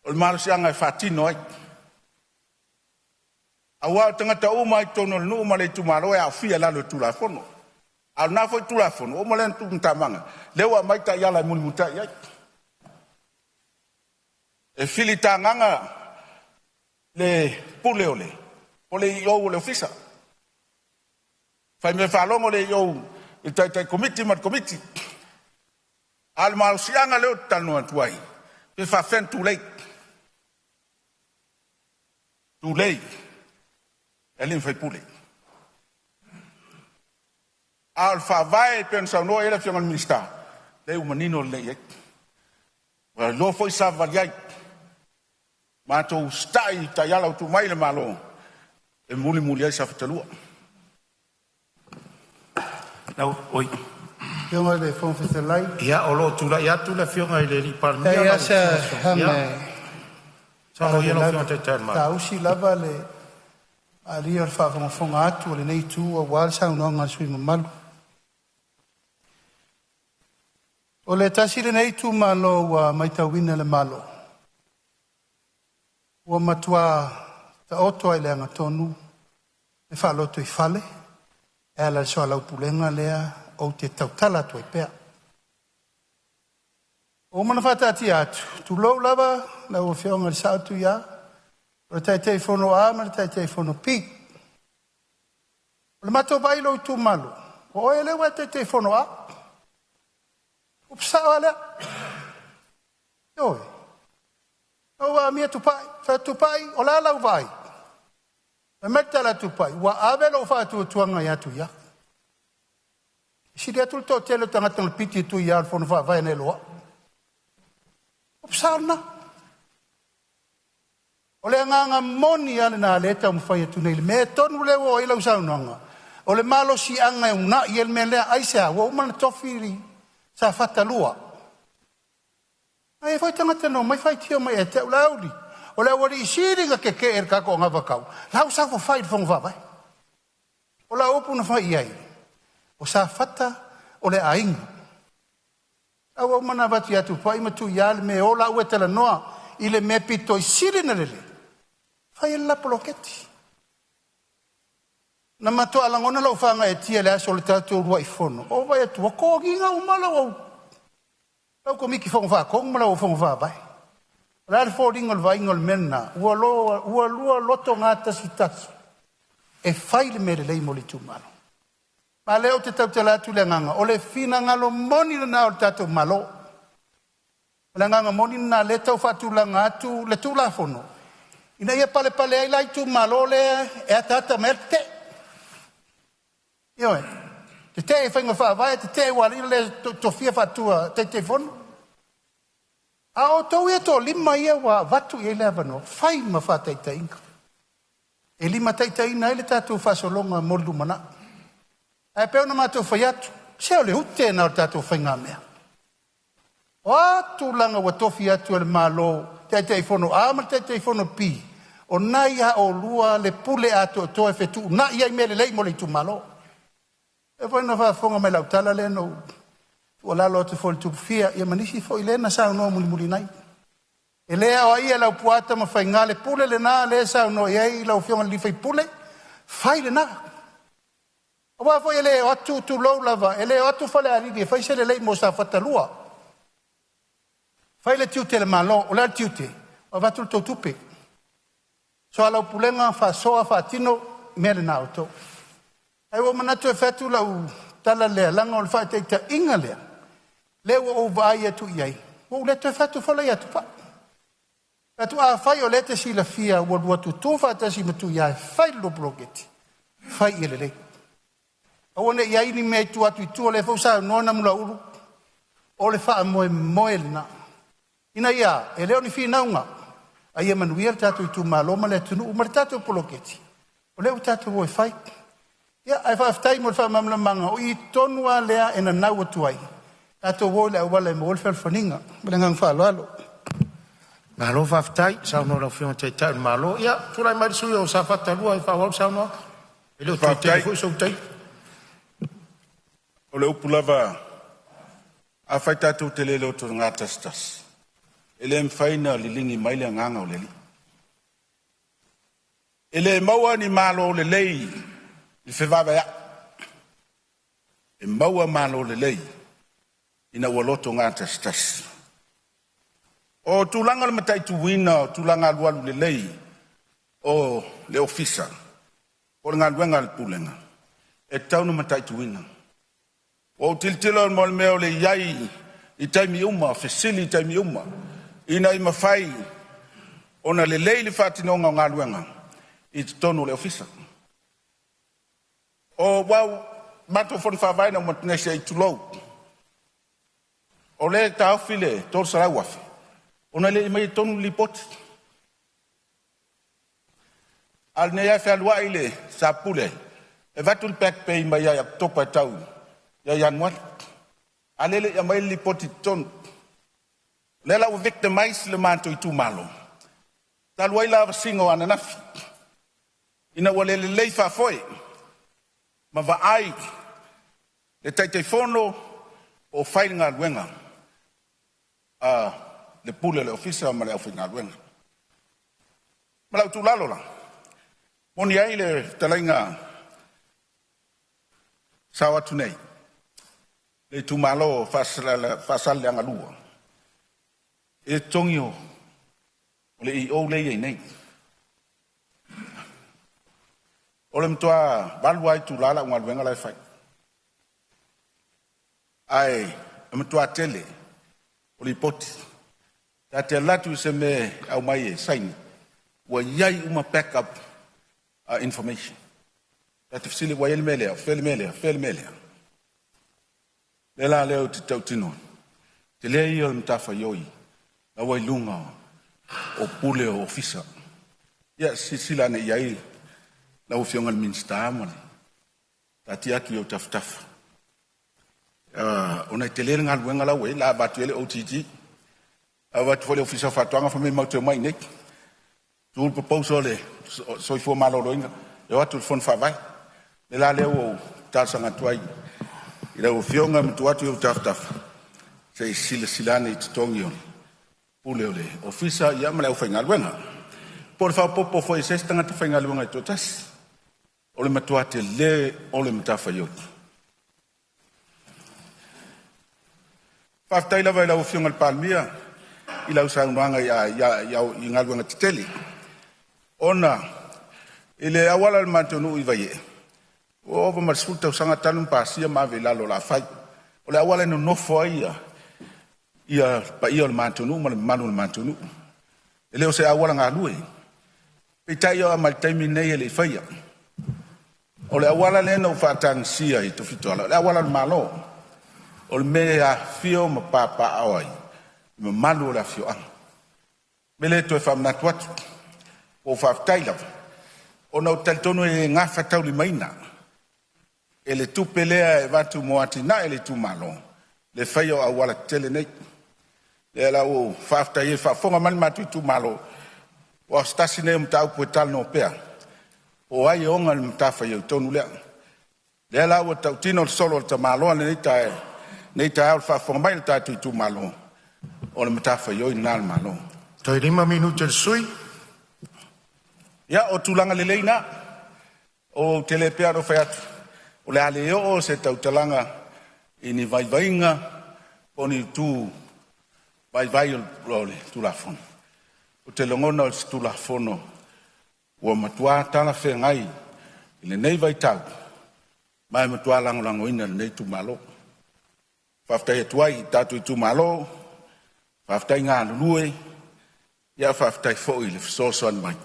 O le malusianga e fatino ai. Awa tangata uma I tono no uma le tu malo e afia la le tu la fono. Al na foi tu la fono. O malen tu mta manga. Lewa mai ta yala mun muta ai. E filita nganga le puleole. O le iou le ofisa. Fai me whalongo le iou I tai komiti mat komiti. Al mausianga leo tanu atuai. Pe whafen too late. Too late. Elin fai pule. Al whawai pensa no era fiangan minista. Leo manino le iek. Lo foi sa variai. Mato stai tayala tu mai le malo. E muli ai sa fatalua. Nau, oi. Fionga le fon fetalai. Ya, o lo tula, ya tula fionga le li parmia. Ya sa hame. Sa lo yelo fionga te terma. Ta usi lava le ali ar fa fonga atu le nei tu o wal sa unonga sui mamalu. O le tasi le nei tu malo wa maitawina le malo. Wa matua ta oto ai le angatonu, e whaloto I whale, e ala soa lau pulenga lea, o te tautala tu I pea. O mana whatati atu, tu lau lava, lau o whionga sa atu ia, o tai whono a, ma tai whono pi. O le mato bailo I tu malu, o e lewa tai whono a. Upsa ala. Yoi. O a mia tupai, o la lau vai. E meta la tupai, wa ave lo fa tu tuanga ya tu ya. Si dia tu to tele tanga tanga piti tu ya fo fa vai ne lo. Opsarna. O le nganga moni ya na le ta mo fa tu ne me ton le wo ila usa nanga. O le malo si anga una i el mele aisa wo man tofiri sa fatalua. Ai foi tanga tano mai fai tio mai e te ulauri. O le wari isiringa ke kako ngā wakau. Lau sa whai whong wawai. O la opu na whai iai. O sa whata o le ainga. Awa mana wati atu whai matu iale me o la ue tala noa i le me pito isirina lele. Whai e lapoloketi. Na mato alangona lau whanga e tia le aso le tātou rua i fono. O vai atu wa kōginga o malau au. Lau ko miki whong wha kong malau o whong wha vai. Rāre fōringa le vainga le mena. Ua lua loto ngā tasi tasi. E whai le mere lei mo le tūmano. Ma leo te tau te lātu le nganga. O le whina ngalo moni le nā o le tātou malo. Le nganga moni nā le tau whatu la ngātu le tūla fono. Ina ia pale ai lai tū malo le e atata merte. Ioe, te te e whainga whaavai, te te e wari le tofia whatua te fono. A o tau e tō lima ia wa watu i lea wano, whai ma whataita inga. E lima taita ina ele tātou whasolonga mordu mana. E peo na mātou whai atu, seo le hute na o tātou whainga mea. O atu langa wa tofi atu ele mālo, te fono ama, te fono pi. O nai a o lua le pule atu o toa e whetu, na ia i mele lei mo le tu malo. E whaina whafonga mai lau tala le no, o lalo te fol tu fia, ia manisi fo i lena sa no muli nai. E lea o ia lau puata ma whai ngā le pule le nā, le sa no iei lau fionga li whai pule, whai le nā. O wafo e le o atu tu lau lava, e le o atu whale aridi, e whai se le lei mo sa whatalua. Whai le tiute le malo, o le tiute, o watu tau tupe. So alau pulenga wha soa wha tino, mea le nā o tau. Ai o manatu e whatu lau tala lea, langa o le wha teita inga lea. Leo o vai atu iai. O le te whatu whala i atu pa. Atu a whai o le te si la fia, ua lua tu tō whata si matu iai, whai lo blogeti. Whai i le. A one iai ni mea tu atu i tua le whausa nona mula uru. O le wha moe le na. Ina ia, e leo ni fi naunga. A ia manuia le tatu i tu maloma le tunu, umare tatu blogeti. O leo tatu o e whai. Ia, ai whaftai mo le wha mamla manga, o i tonua lea e na nau atu ai. Tato wo le awala e mo le whalwhaninga. Mele ngang whaaloalo. Malo whaftai, sao no rau whionga tei tau malo. Ia, turai mai sui o sa whatalua e whawau sao noa. E leo tei tei hui sau tei. O le upulava, a whai tātou te lelo to ngā tastas. E le mwhaina li lingi maile a nganga o le li. E le maua ni malo le lei, i whewaba ya. E maua malo le lei, ina ua loto ngā tastas. O tūlanga le matai tuwina, o tūlanga lualu le lei, o le ofisa, o ngā luenga le pūlenga. E taunu matai tuwina. O tiltilo mo le meo le iai, i taimi uma, fesili i taimi uma, ina i mawhai, ona le lei le whatinonga o ngā luenga, i tonu le ofisa. O wau, mato fon whawaina mo tnesia i tulou. O le taofile, tōr sarau wafi. Ona le mai tonu li poti. Al ne ia whalua ile, sa pule. E vatul pek pe mai ia topa tau. Ia januar. Alele ia mai li poti tonu. Lela u victimize le manto i tu malo. Talua ila vasingo ananafi. Ina wale le leifa foi. Ma va ai. Le taitei fono o whainga luenga. Le pule le ofisa ma le whainga luenga. Ma lau tu lalo la. Moni ai le talainga sawa tunei. Le tu malo fasal le anga lua. E tongio. Le i o le nei. O le mtoa balua i tu lala unga luenga lai whai. Ai, mtoa tele. O li poti. Ta te latu se me au mai e saini. Wa iai uma backup information. Ta te fisili wa ele melea, fele melea. Lela leo te tau tino. Te lea i o le mtafa yoi. Na wai lunga o pule o ofisa. Ia sisila na iai. Na ufionga le minsta amone. Ta tiaki o taftafa. Ona te lere ngā luenga lau e, la batu ele OTG. Watu fole ofisa whatuanga whame mautu mai nek. tu proposal le so fo malo roinga e watu fon fa vai le la le o ta sanga tuai i le o fionga mtu watu yo taf sei silani tongion pule ole ofisa ya mala ufainga luenga por fa popo foi se stanga te fainga luenga totas ole matuate le ole mtafa yo fa taila vai la o fionga palmia i la usa unanga ya inga luenga teli ona ile awala mantonu i vai o va marsuta usanga talum pasia ma vela lo la fai ole awala no foi ia pa ia le mantonu ma le manu le mantonu ele o se awala nga lui pe tai o mal taimi nei le faia o le awala le no fatang sia i to fitola le awala malo o le mea fio ma papa awai ma manu la fio an mele to fam na twat o fa taila o no taltono e nga fatau li maina ele tu pelea e vatu moati na ele tu malo le faia o awala tele nei le la o fafta ye fa fonga mal matu tu malo o stasine mta u puetal no pea o ai onga mta fa ye tonu le la o tautino solo ta malo nei ta al fa fonga mal ta tu malo o le mta fa yo inal malo to 5 minutos sui ya o tulanga le leina o telepea ro fa o le ale o se tautalanga ini vai vainga poni tu vai role tu la fon o te longona o tu la fono o matua tala fe ngai ile nei vai tau mai matua lango ina nei tu malo fafta e tuai tatu tu malo fafta nga lue ya fafta fo ile so son mai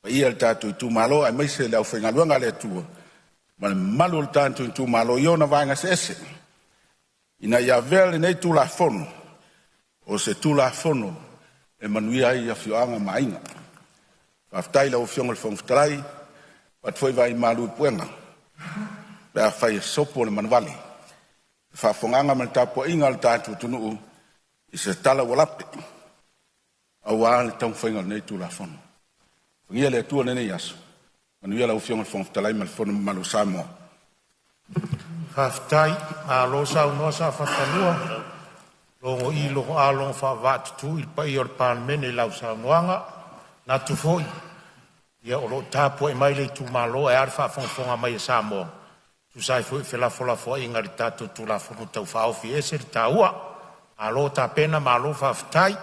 ia tatu tu malo ai mai se la fe nga luanga le tu mal malo tanto tu malo yo na vai nga sese ina ya vel nei tu la fono o se tula fono e manuia ia fioanga mainga. Whaftai la o fionga le whangwhtarai, wat foi vai malu puenga. Bea whai sopo le manuali. Whafonganga man tapo inga le tātu tunuu i se tala walape. Awa le tau whainga nei tula fono. Whangia le atua nene yaso. Manuia la o fionga le whangwhtarai ma le fono malu Samoa. Whaftai a losa unua sa whatanua. Longo i longo a longo fa vat tu il pa ior Palemene lau sa nuanga na tu foi ia o lo tapo e mai le tu malo e arfa fonga mai Samoa tu sai foi fe la fola inga ritato tu la fono tau fa ofi ese taua a lo ta pena malo fa ftai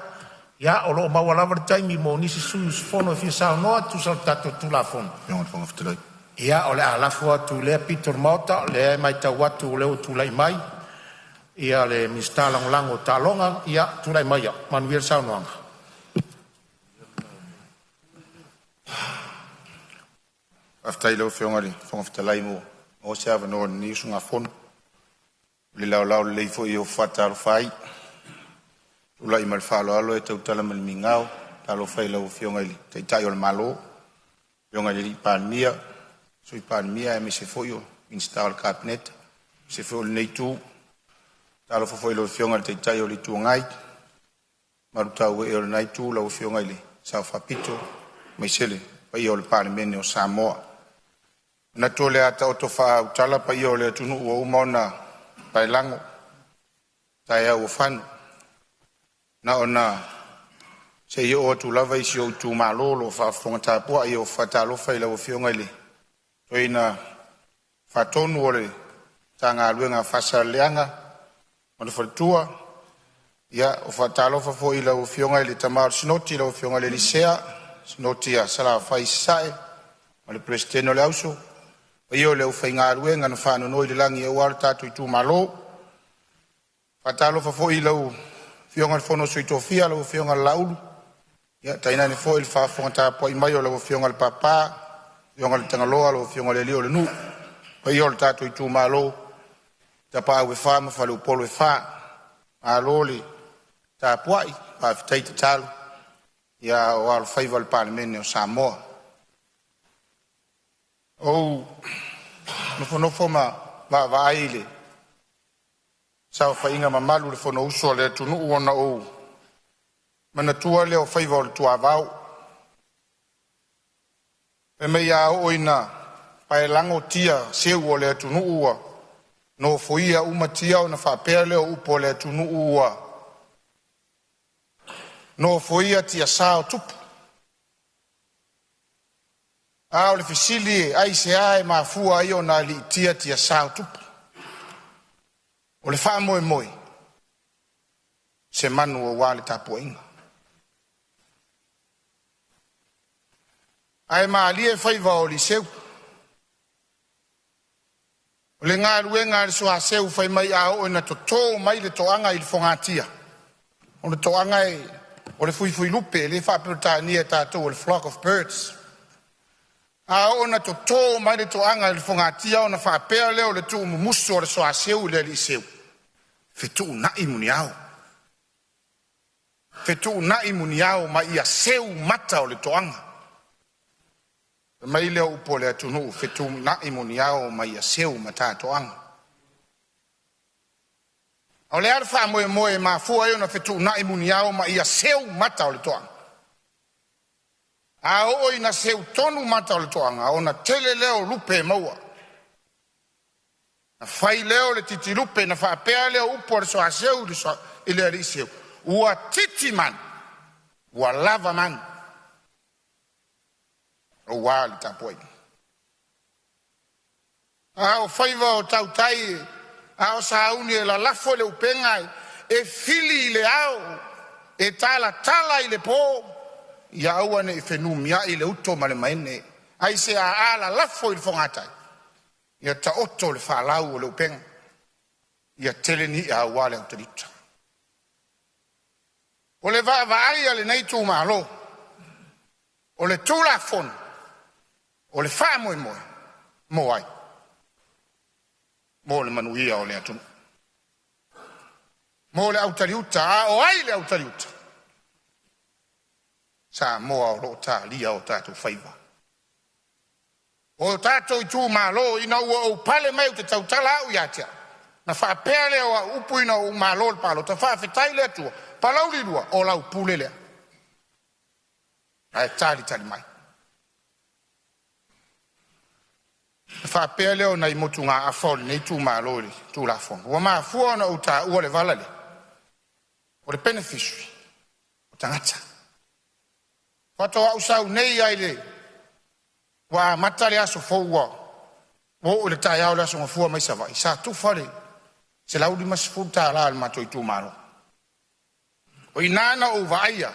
ia o lo mawala vertai mi mo nisi su fono fi sa no tu sa tato tu la fono Jongen van Aftelui. ia o le ala fo tu le Peter Mota le mai ta watu le tu lai mai ia le mista lango talonga ia tulai maia manuel saunoanga Aftai lo fionga li van Aftelui mo o se ava no ni sunga fon le lau le fo yo fatal fai ulai mal falo alo e tau tala mal mingao talo fai lo fionga li te tai ol malo fionga li Palmia sui Palmia e mi se fo yo install cabinet se fo nei tu talo foi lo fionga te tai o li tuangai maruta o e nai tu lo fionga li sa fa pito mai sele pa io le Palemene o Samoa na tole ata o to fa tala pa io le tunu o mona pa lango tai o fan na ona se io o tu lava isi o tu malolo fa fonga ta po io fa talo fa lo fionga li toina fa tonu ole tanga luenga fa saleanga ona fatua ia o fatalo fa foi la o fionga le tamar snoti la o fionga le lisea snoti a sala fai sai ma le presteno le auso io le o fainga luenga na fa no le langi e warta tu malo fatalo fa foi la o fionga le fono suitofia la o fionga laulu ia taina ne foi il fa fonta poi mai o la o fionga le papa fionga le tangaloa la o fionga le lio le nu io le tatu tu malo ta pa we fa ma fa lo polo fa a loli ta puai pa fitai tal ya o al faival Palemene o Samoa o no foma va ile sa fa inga ma malu le fono uso le tunu ona o mana tua le o faival tu avau E me ia oina pai lango tia se o le tunu ua no foia uma tia o na whapea leo upo le tunu ua no foia tia sao tupu a o le fisili ai se ai mafua ai o na li tia sao tupu o le wha moe moe se manu o wale tapu inga ai maa lie whaiva o li seu o le ngā ruenga le soa seu whai mai a o ina to tō mai le toanga i le whangatia o le toanga o le fui lupe le whapirta nia tātou o le flock of birds a o na to tō mai le toanga i le whangatia o na whapea leo le tū mumusu o le soa seu le li seu whetu na i muni au whetu na i muni au ma ia seu mata o le toanga mai leo upo le atunu whetu na i muni au ma ia seu mata toanga o le alfa moe moe ma fua eo na whetu na i muni au ma ia seu mata o le toanga a o ina seu tonu mata o le toanga o na tele leo lupe maua na fai leo le titi lupe na whapea leo upo le soa seu i le ari seu ua titi man ua lava man o wali tapoi a o whaiva o tautai a o sauni e la lafo le upenga e fili le au e tala i le po ia aua ne i whenumia i le uto ma le maene ai se a la lafo i le whangatai ia ta oto le whalau o le upenga ia tele ni a wale au tarita o le vaai le nei tū malo o le tūla fon o le wha moe moe mo ai mo le manuia o le atunu mo le autariuta o ai le autariuta sa moa o lo ta lia o tātou whaiva o tātou i tū malo ina ua o pale mai o te tautala au iatia na whapea leo a upu ina o malo le palo ta whawhetai le atua palauri lua o lau pule lea ai tali mai whapea leo nei motu ngā afoli nei tū malo li tū la fon ua maa fua na uta ua le valale o le beneficiary o tangata whatoa usau nei ai le wa matare aso foua o le tai au le aso ngafua mai savai sa tufale se laudi masfuta la al mato i tū malo o inana o vaia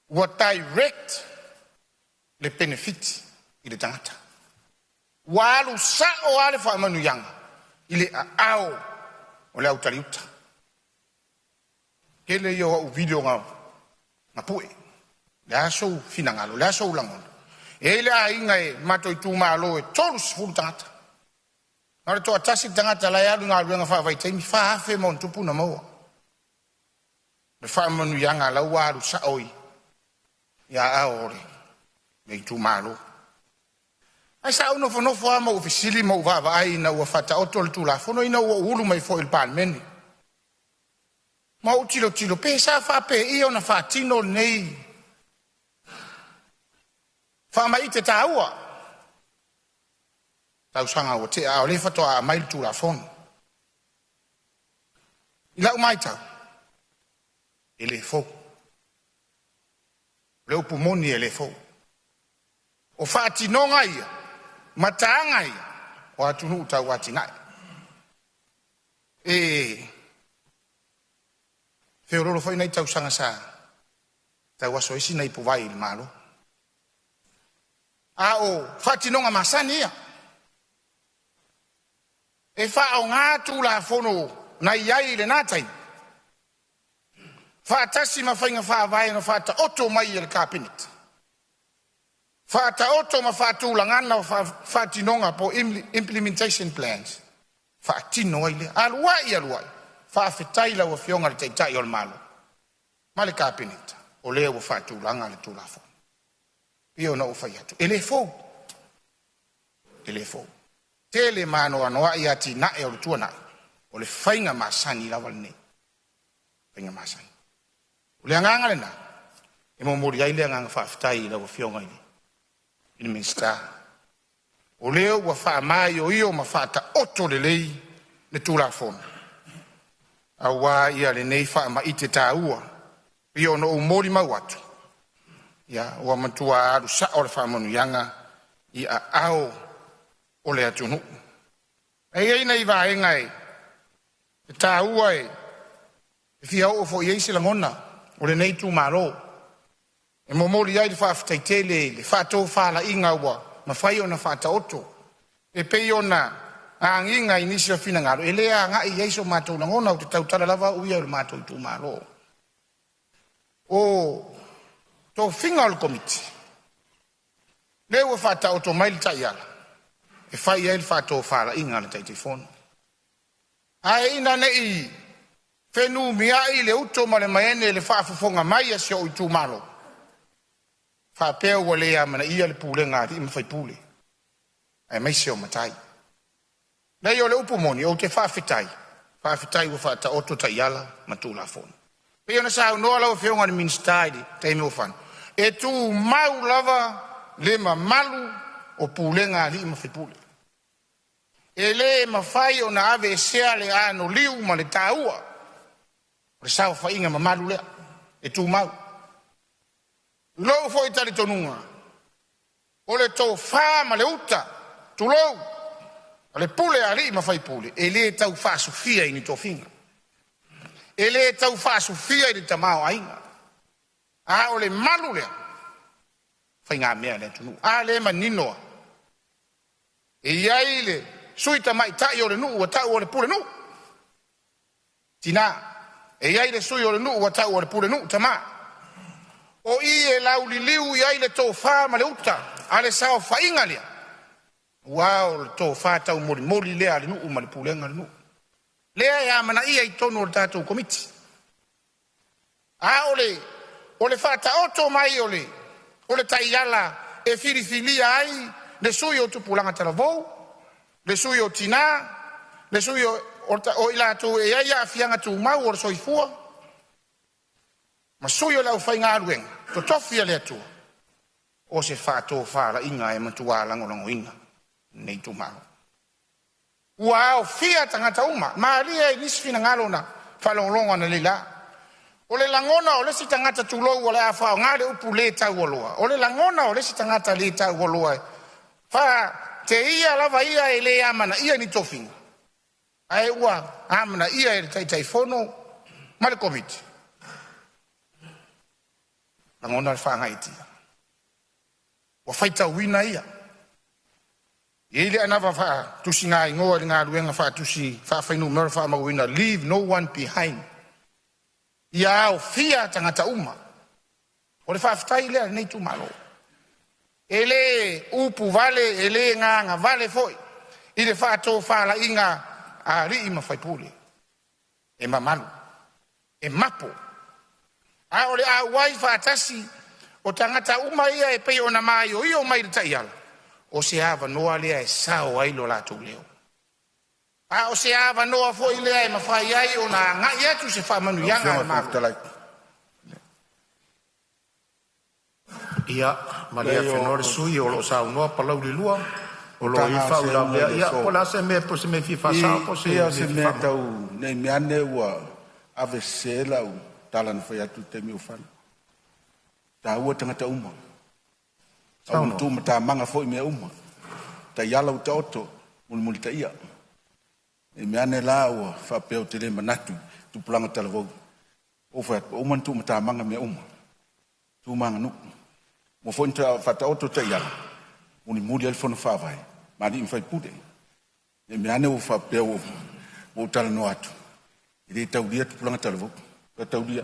ua direct le benefit i le tangata walu sa o ale wha manu yanga i le ao o le autariuta kele yo o video nga pue le aso finangalo le aso ulangono e le a inga e mato i tū malo e tolu sifuru tangata nare toa tasi tangata la yalu ngā ruenga wha vai taimi wha hafe mon tupu na maua le wha manu yanga la walu sa oi ia ao ore me i tū malo ai sa uno fonofo ama ufisili ma uvava ai na ua fata oto le tula fono ina ua ulu mai fo il Palemene ma utilo pe sa fa pe io na fa tino nei fa mai te taua tau sanga o te a le fato a mai tula fono ila umai tau ele fo le upumoni ele fo o fa tino ngai matangai o atunu uta wati ngai feorolo foi nei tau sanga sa tau waso isi nei povai il malo a o fati nonga masania e fa o ngatu la fono na iai le natai fa tasi ma fainga fa vai no fa ta otto mai il cabinet Fata oto ma fatu langana fatinonga po implementation plans. Fatino ile aluai. Fa fetaila wa fionga le taitai ol malo. Male cabinet. O leo wa fatu langa le tulafo. Io no faiatu. Ele fo. Tele mano anoa iati na e o tuana. O le fainga masani la walne. Fainga masani. O le nganga le na. E mo mori ai le nganga fa fetai la wa fionga ile. in minsta. O leo wa wha mai o io ma whata oto le lei ne tūla fona. A wā ia le nei wha ma i te tā ua. Io no umori mau atu. Ia, ua matua aru sa o le wha manu yanga i a ao o le atunu. Ei nei wā e ngai. Te tā ua e. E fia o fo i eisi langona o le nei tū maro. E momori ai le wha awhitaitele le wha tō whala inga ua. Ma whai o na wha ta oto. E pei o na a nginga i nisi o fina ngaro. E lea nga i eiso mātou langona o te tautara lava uia o le mātou tū maro. O tō whinga o le komiti. Leo e wha ta oto mai le tai ala. E whai ai le wha tō whala inga le tai te whono. Ai ina nei whenu mia i le uto ma le maene le wha fufonga mai a se o i tū maro. Wha pēo wa lea mana ia le pūle ngāti ima whai pūle. Ai mai seo matai. Nei o le upumoni o te whawhitai. Whawhitai wa whata oto ta iala ma tūla whona. Peo na sao noa lau whionga ni ministaidi te ime o whana. E tū mau lava le ma malu o pūle ngāti ima whai pūle. E le ma whai o na ave e sea le ano liu ma le tāua. O le sao whainga ma malu lea. E tū mau. Lou fo i tali tonunga. O le tō whā ma le uta. Tu lou. A le pule a li ma whai pule. E le tau whā sufia i ni tō whinga. E le tau whā sufia i ni tamao ainga. A o le malu lea. Whai ngā mea le tunu. A le ma ninoa. E iai le sui tamai tai o le nuu wa tau o le pule nuu. Tina. E iai le sui o le nuu wa tau o le pule nuu tamaa. O i e lau li liu i aile tō whā ma le uta, a le sao whainga lea. Wao le tō whā tau mori mori lea le nuu ma le pūlenga le nuu. Lea e amana ia i tono o le tātou komiti. A o le whā ta oto mai o le tai ala e whiriwhilia ai, le sui o tupulanga tala vou, le sui o tina, le sui o ilatu e aia a fianga tu mau o le soifua. Ma sui o lau whai ngā ruenga, to tofia lea tua. O se whātō whāra inga e matua langolango inga. Nei tu maro. Ua au fia tangata uma, ma ria e nisfina ngalona, whalongolonga na lila. O le langona o le si tangata tulou o le a whao, ngā le upu le tau oloa. O le langona o le si tangata le tau oloa. Wha te ia lava ia e le amana, ia ni tofinga. Ai ua amana ia e le taitai whono, ma le komiti. Langona le whangaiti. Wa whaita wina ia. Ile anava wha tusi ngā ingoa i ngā ruenga wha tusi wha whainu mera wha mawina. Leave no one behind. Ia au fia tangata uma. O le whawhitai lea nei tu malo. Ele upu vale, ele ngā vale foi. Ile whato whala inga a ri ima whaipule. E mamalu. E mapo. A ole a wai whaatasi o tangata uma ia e pei o na mai o io mai rita iala. O se ava noa lea e sao ailo lato leo. A o se ava noa fo i lea e mawhai ai o na ngai atu se whamanu yanga e maru. Ia, maria whenore sui o lo sao noa palau li lua. O lo i whau la mea. Ia, po la se mea po se me fi whasao po se me fi whamanu. Ia se mea tau nei meane ua ave se lau. Tala na whai atu te mi ufana. Tā ua tangata uma. Au mtu mata manga fo i mea uma. Ta yala uta oto, muli ta ia. E meane la ua whapeo te le manatu, tu pulanga tala vau. O whai, o mantu mata manga mea uma. Tu manga nuku. Mo fo inta whata oto ta yala. Muli al fona whawai. Mari im whai pude. E meane ua whapeo o tala no atu. I re tau lia tu pulanga tala vau. Tau dia.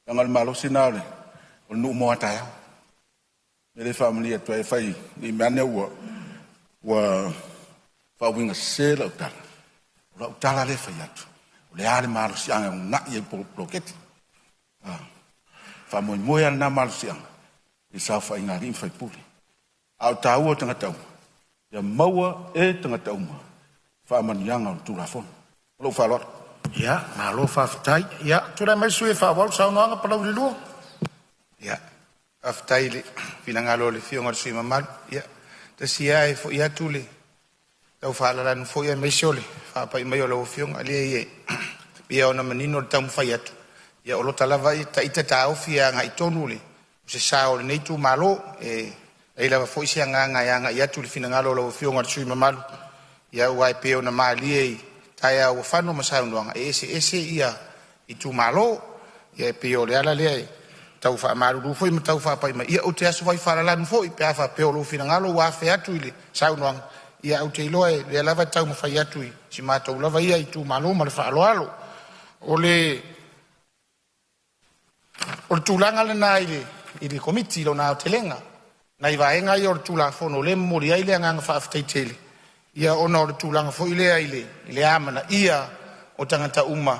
Tangal malo sinale. O nu mo ataya. Ele family atu e fai ni mane wa fa winga sela utar. Ora utala le fai atu. O le ale malo sianga na ye bloketi. Fa mo ya na malo sianga. I sa fa inga rim fai puli. Au tau tanga tau. Ya maua e tanga tau ma. Fa man yanga tu la fon. Lo fa lo. Ya, malo whawhitai. Ya, tura mai sui whawal, sao noanga palau li lua. Ya. aftaile finangalo le fionga sui mamal ia te sia e fo ia tule tau fala lan fo ia mesole fa pa mai lo fionga le ie ia ona manino tam fa ia ia o lo talava ta ita ta ofia nga itonule se sa o nei tu malo e la fo sia nga ia tule finangalo lo fionga sui mamal ia wai pe ona mali e taia o fano masa ndonga ese ia i tu malo ia pe o le ala le tau fa maru foi mo tau fa pa mai ia o te aso vai fara lan foi pe fa pe o lo fina ngalo wa fe atu ile sa unuang ia o te loe le lava tau mo fa atu si ma tau lava ia i tu malo ma le fa alo o le tu langa le nai ile komiti lo na telenga nai va enga i o tu la fono le mo ia ile nga fa fa tele ia ona o tu langa foi ile amana ia o tangata uma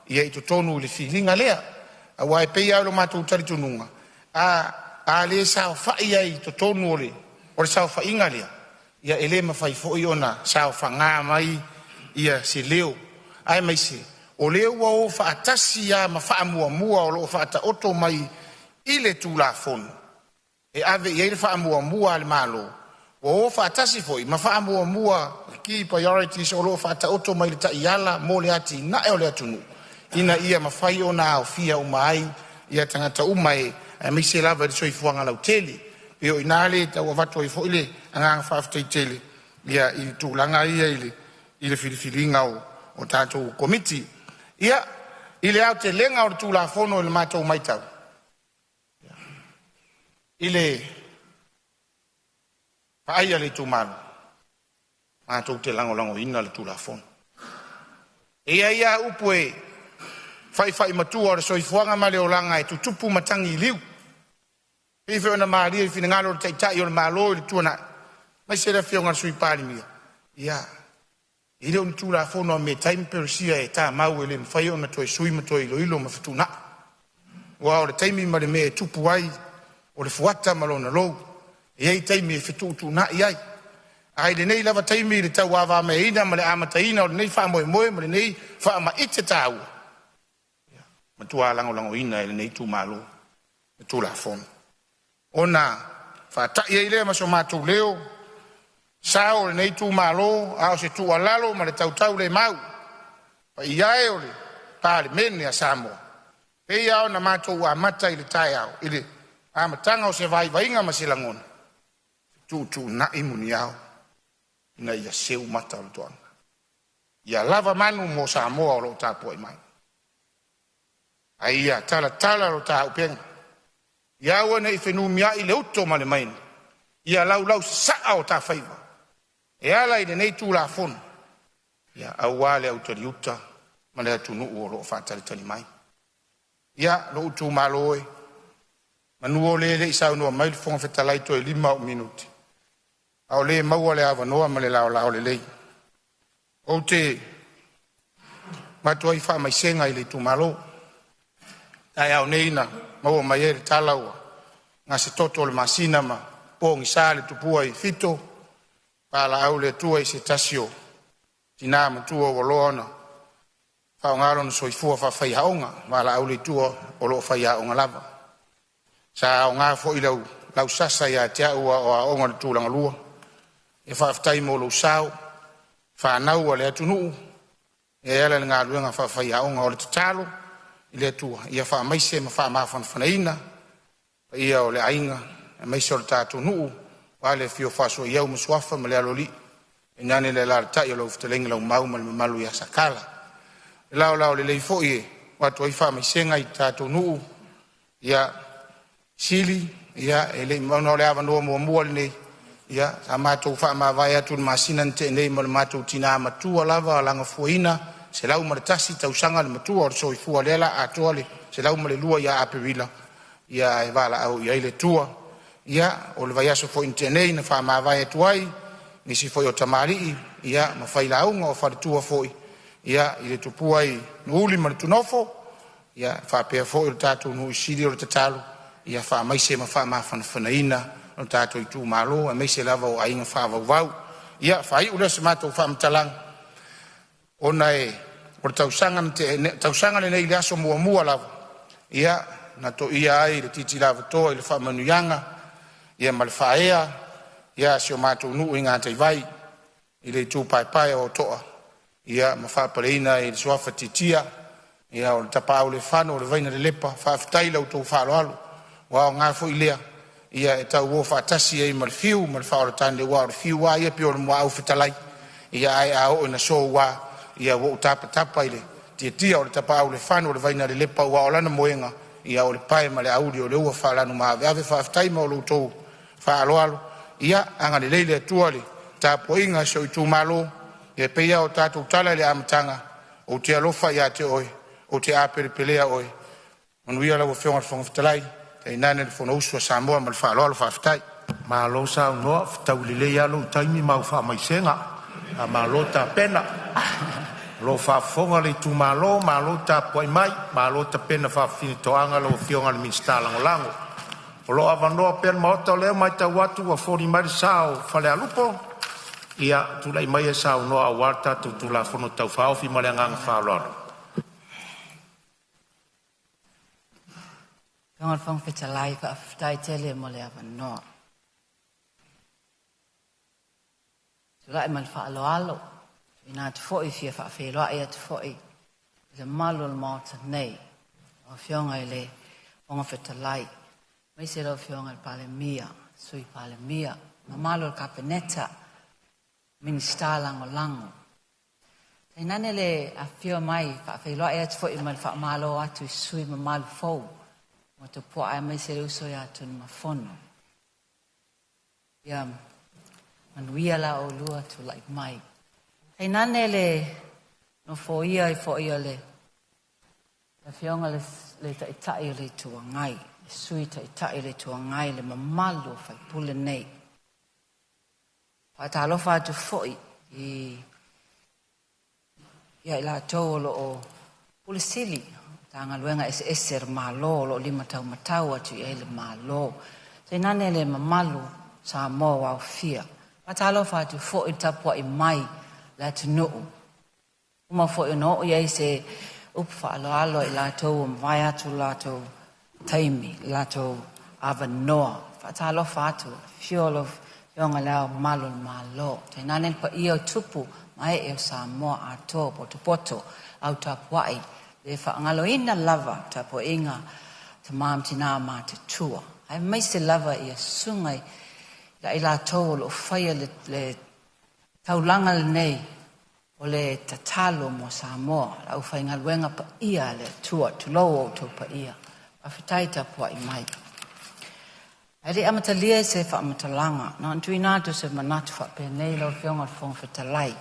ia i to tonu le filinga lea awai pe ia lo matu tari tununga a le sa fa ia i to tonu o sa fa ingalia ia ele ma fai fo iona sa fa nga mai ia si leo ai mai si o leo o fa atasi ia ma fa mua o lo fa ta oto mai ile tu la fon e ave ia fa mua le malo o fa atasi fo ma fa mua ki priorities o lo fa ta oto mai ta iala mo le ati na e o le atunu ina ia mafai ona o fia o mai ia tangata umai mi se lava de soifuanga la hoteli pe o inale ta o vato i foile anga fa tele ia i tu langa ia ile filifilinga o tato committee ia ile au te lenga o tu la fono le mato mai tau ile pa ia le tu man mato te lango ina le tu la fono ia upue fai matua o soifuanga ma le olanga e tutupu matangi liu e fe ona mali e finangalo te tai o malo le tuana mai se le fionga sui Palemene ia ile un tula fono me time persia e ta mau ele fai ona toi sui matoi ilo ma fatuna wa o le time ma le me tupu ai o le fuata malona lo e time e fitu na ia ai le nei lava time le tawava me ina ma le amataina o nei fa mo ma le nei fa ma ite tau tua lango ina ele nei tu malo tu la fon ona fa ta ye ile ma so matu leo sao le nei tu malo a se tu alalo ma le tau le mau pa ia e ole Palemene a Samoa pe ia ona matu a mata ile tai au ile a matanga o se vai inga ma se langona tu na imuni au ina ia seu mata o tuanga ia lava manu mo Samoa o lo tapo mai aia tala ro ta upeng ia wana i fenu mia i le uto ma le main ia lau sa o ta faiva e ala i nei tu la fon ia awale autoriuta ma le tunu o lo fa tali mai ia lo tu maloi manu le isa no mai fon fetalai to 5 minuti au le mau le ava no ma le la le o te ma toi fa mai senga i le tu malo ai au neina mau mai e talaua nga se toto le masina ma pongi sale tupua i fito pala au le tua i se tasio tina ma tua o loona fa ngalo no soifua fa fai haonga mala au le tua o lo fai haonga lava sa o nga fo i lau sasa ia te au o onga le tūlanga lua e fa aftai mo lo sao fa nau le atunu e ala ngā luenga fa fai haonga o le tatalo ile tua ia fa mai se ma fa ma fana ina ia o le ainga mai so tatu nu wale fio fa so ia mo swafa ma le aloli nyane le la ta ia lo fteleng lo mau ma malu ya sakala la le fo ie watu i fa mai senga i tatu nu ia sili ia ele mo le ava no mo le ia amato fa ma vai atu masina te nei mo mato tina ma tu lava langa foina se lau maratasi tausanga le matua o soifua lela atoale se lau male lua ia apewila ia e vala au ia ile tua ia o le vaiaso fo intenei na fa mavai atuai ni si foi o tamari ia ma fai launga o faritua foi ia ile tupuai nuli maritunofo ia fa pe foi o tatu no siri o tatalo ia fa mai se ma fa ma fanaina o tatu i tu malo a mai se lava o ainga fa vau ia fa i ule se mato fa mtalang ona e o tausanga le nei laso mua lava ia na to ia ai le titi lava toa i le whamanuianga, ia ma le whaea, ia si o mātou nuu i ngā tei vai, i le tū pai o toa, ia ma whapareina i le suafa titia, ia o le tapau le whano, o le vaina le lepa, whaafitai lau tō whaaloalo, wa o ngā fo i lea, ia e tau o whaatasi e ma le fiu, ma le whaora tani le wa o le fiu wa, ia pio le mua au fitalai, ia ai a o ina so wa, ia wo tapa i le tia o le tapau le whano, o le vaina le lepa, wa o lana moenga, ia o le pae ma le auri o le ua whaalanu maa, ave whaafitai ma o le tō whaaloalo, ia anga le leile atua le, tapo inga so i tū malo, ia peia o tātou tala le amatanga, o te alofa ia te oi, o te apere pelea oi, manuia lau o whionga le whangafitalai, te inane le whona usua Samoa ma le whaaloalo whaafitai. Ma lo sa no tau le le alo taimi ma fa mai senga a ma lo ta pena lo fa fonga le tu ma lo ta poi mai ma lo ta pena fa finito anga lo fionga le minsta lango o lo avano per moto le mai ta watu wa fori mai sao fa le alupo ia tu lai mai sao no a warta tu la fono tau fa fi mai anga fa lo Ngor fong fitalai fa fitai tele mo le avano Rai mal fa alo ina te foi fia fa fe lo ia te foi le malo le mota nei o fionga ile onga fetalai mai se lo fionga le Palemene sui Palemene ma malo le capeneta minista lango e nane le a fio mai fa fe lo ia te foi mal fa malo atu sui ma mal fo mo te po ai mai se lo so ia tu ma fono ya manuia la o lua tu like mai. Hei nane le no fo ia le la fionga le taitai le tua ngai, le sui taitai le tua ngai le mamalu fai pule nei. Whaata alofa atu foi ia ila tau lo o pule sili, tanga luenga eser malo lo lima tau matau atu ia le malo. Hei nane le mamalu Samoa wau fia. Matalo fa tu fo itapua I mai la tu no. Uma fo no ia se upfa alo I la to vai atu la to taimi la to avanoa. Fatalo fa tu fuel of yonga la malo. Te nanen pa io tupu mai e Samoa ato poto au tapuai. Le fa ngalo ina lava tapo inga tamam tina ma te tua. Ai mai se lava ia sungai la ila tau lo faya le taulanga le nei o le tatalo mo Samoa la u fai ngaluenga pa ia le tua tulo o tu pa ia a fitaita po I mai ai amatalia se fa amatalanga na tuina to se manatu fa pe nei lo fionga fong fitalai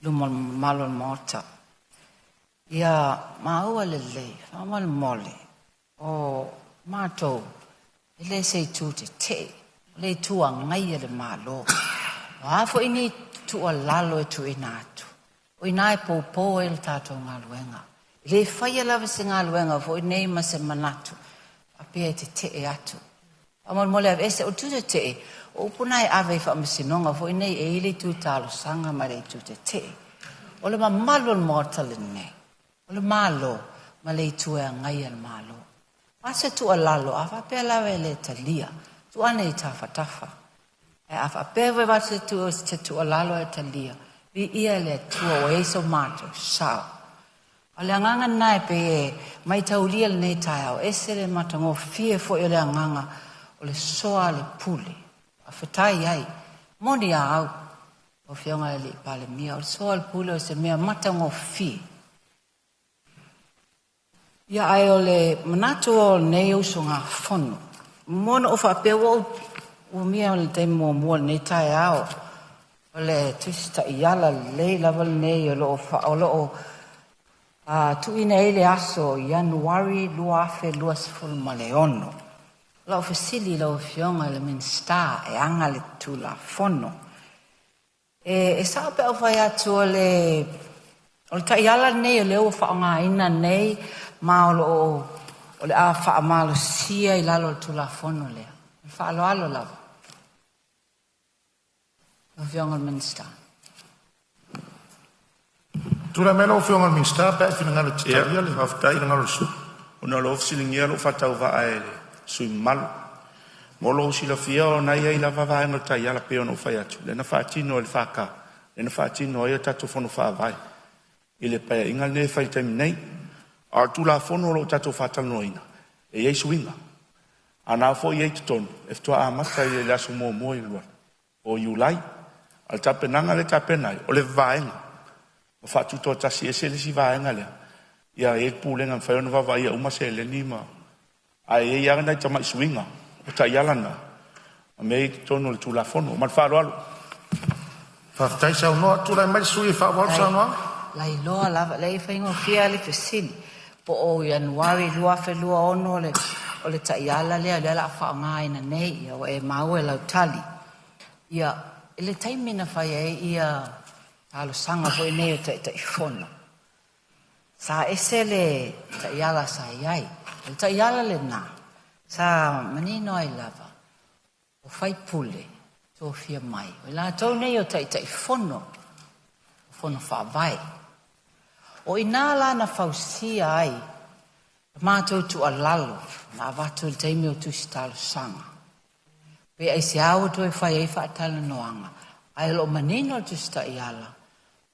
lumo malo mota ia maua le fa mal mole o mato ele se tu te le tua ngai le malo wa fo ini tua lalo tu inatu o inai po el tato ngaluenga le fai la vesinga luenga fo nei ma se manatu ape te atu amol mole ese o tu te o punai ave fa misinonga fo nei e ile tu talo sanga mare tu te o le malo mortal ne o le malo ma le tua ngai le malo asa tu lalo afa pe la vele talia tu ane tafa e afa peve va se tu alalo e talia vi ia le tu o eso mato sao ale nganga nai pe mai taulia le nei tao esere matango fie fo ele nganga o le soa le pule afatai ai moni au o fionga le Palemene o soa le pule o se mea matango fie ia ai o le manato o nei usonga fono Mono o fa pe o mia le te mo ne tai ao le tista iala le level ne lo fa o lo tu ine le aso January luafe luasful maleono lo fasili lo fionga le minsta e anga le tu la fono e sa pe o fa ya tu le o ta iala ne le o fa nga ina nei ma lo o le a fa malo sia I lalo tu la fono le fa alo la o fionga minsta tu la melo fionga minsta pe fina ngalo tia le aftai ngalo su Ona lo silingia lo fatau va aele sui mal. Molo sila fia o na ia ila va nga tai ala pe ono fai atu. Le na fatino el faka. Le na fatino ia tatu fono fa vai. Ile pe inga ne fai tem nei. A tu la fono lo tatu fatal noina. E ye swinga. Ana fo ye ton. If to a mata ye la sumo mo ilwa. O yulai. Al tapenanga le tapenai. O le vaenga. O fatu to tasi e sele si vaenga le. Ia e pulenga fai ono va ia uma sele ni ma. Ai e ia na tama swinga. O ta yalana. A me tono le tu la fono. Ma fa lo. Fa tai sa no tu la mai sui fa wa sa no. Lai loa lava lei fai ngo fia le fesili. Po o Januari lua fe lua ono o le taiala le la fa ngai na nei o e mau e lau tali. Ia ele taimina fai e ia talo sanga foi nei te fono. Sa esele taiala sa iai. Le taiala le na. Sa manino ai lava. O fai pule to fia mai. O la tau nei o te fono. Fono fa vai. O ina la na fausia ai. Mātou tu alalo. Na vatu le teimi o tu stalo sanga. Pe ai se au tu e fai e whaatala noanga. Ai lo manino tu sta iala.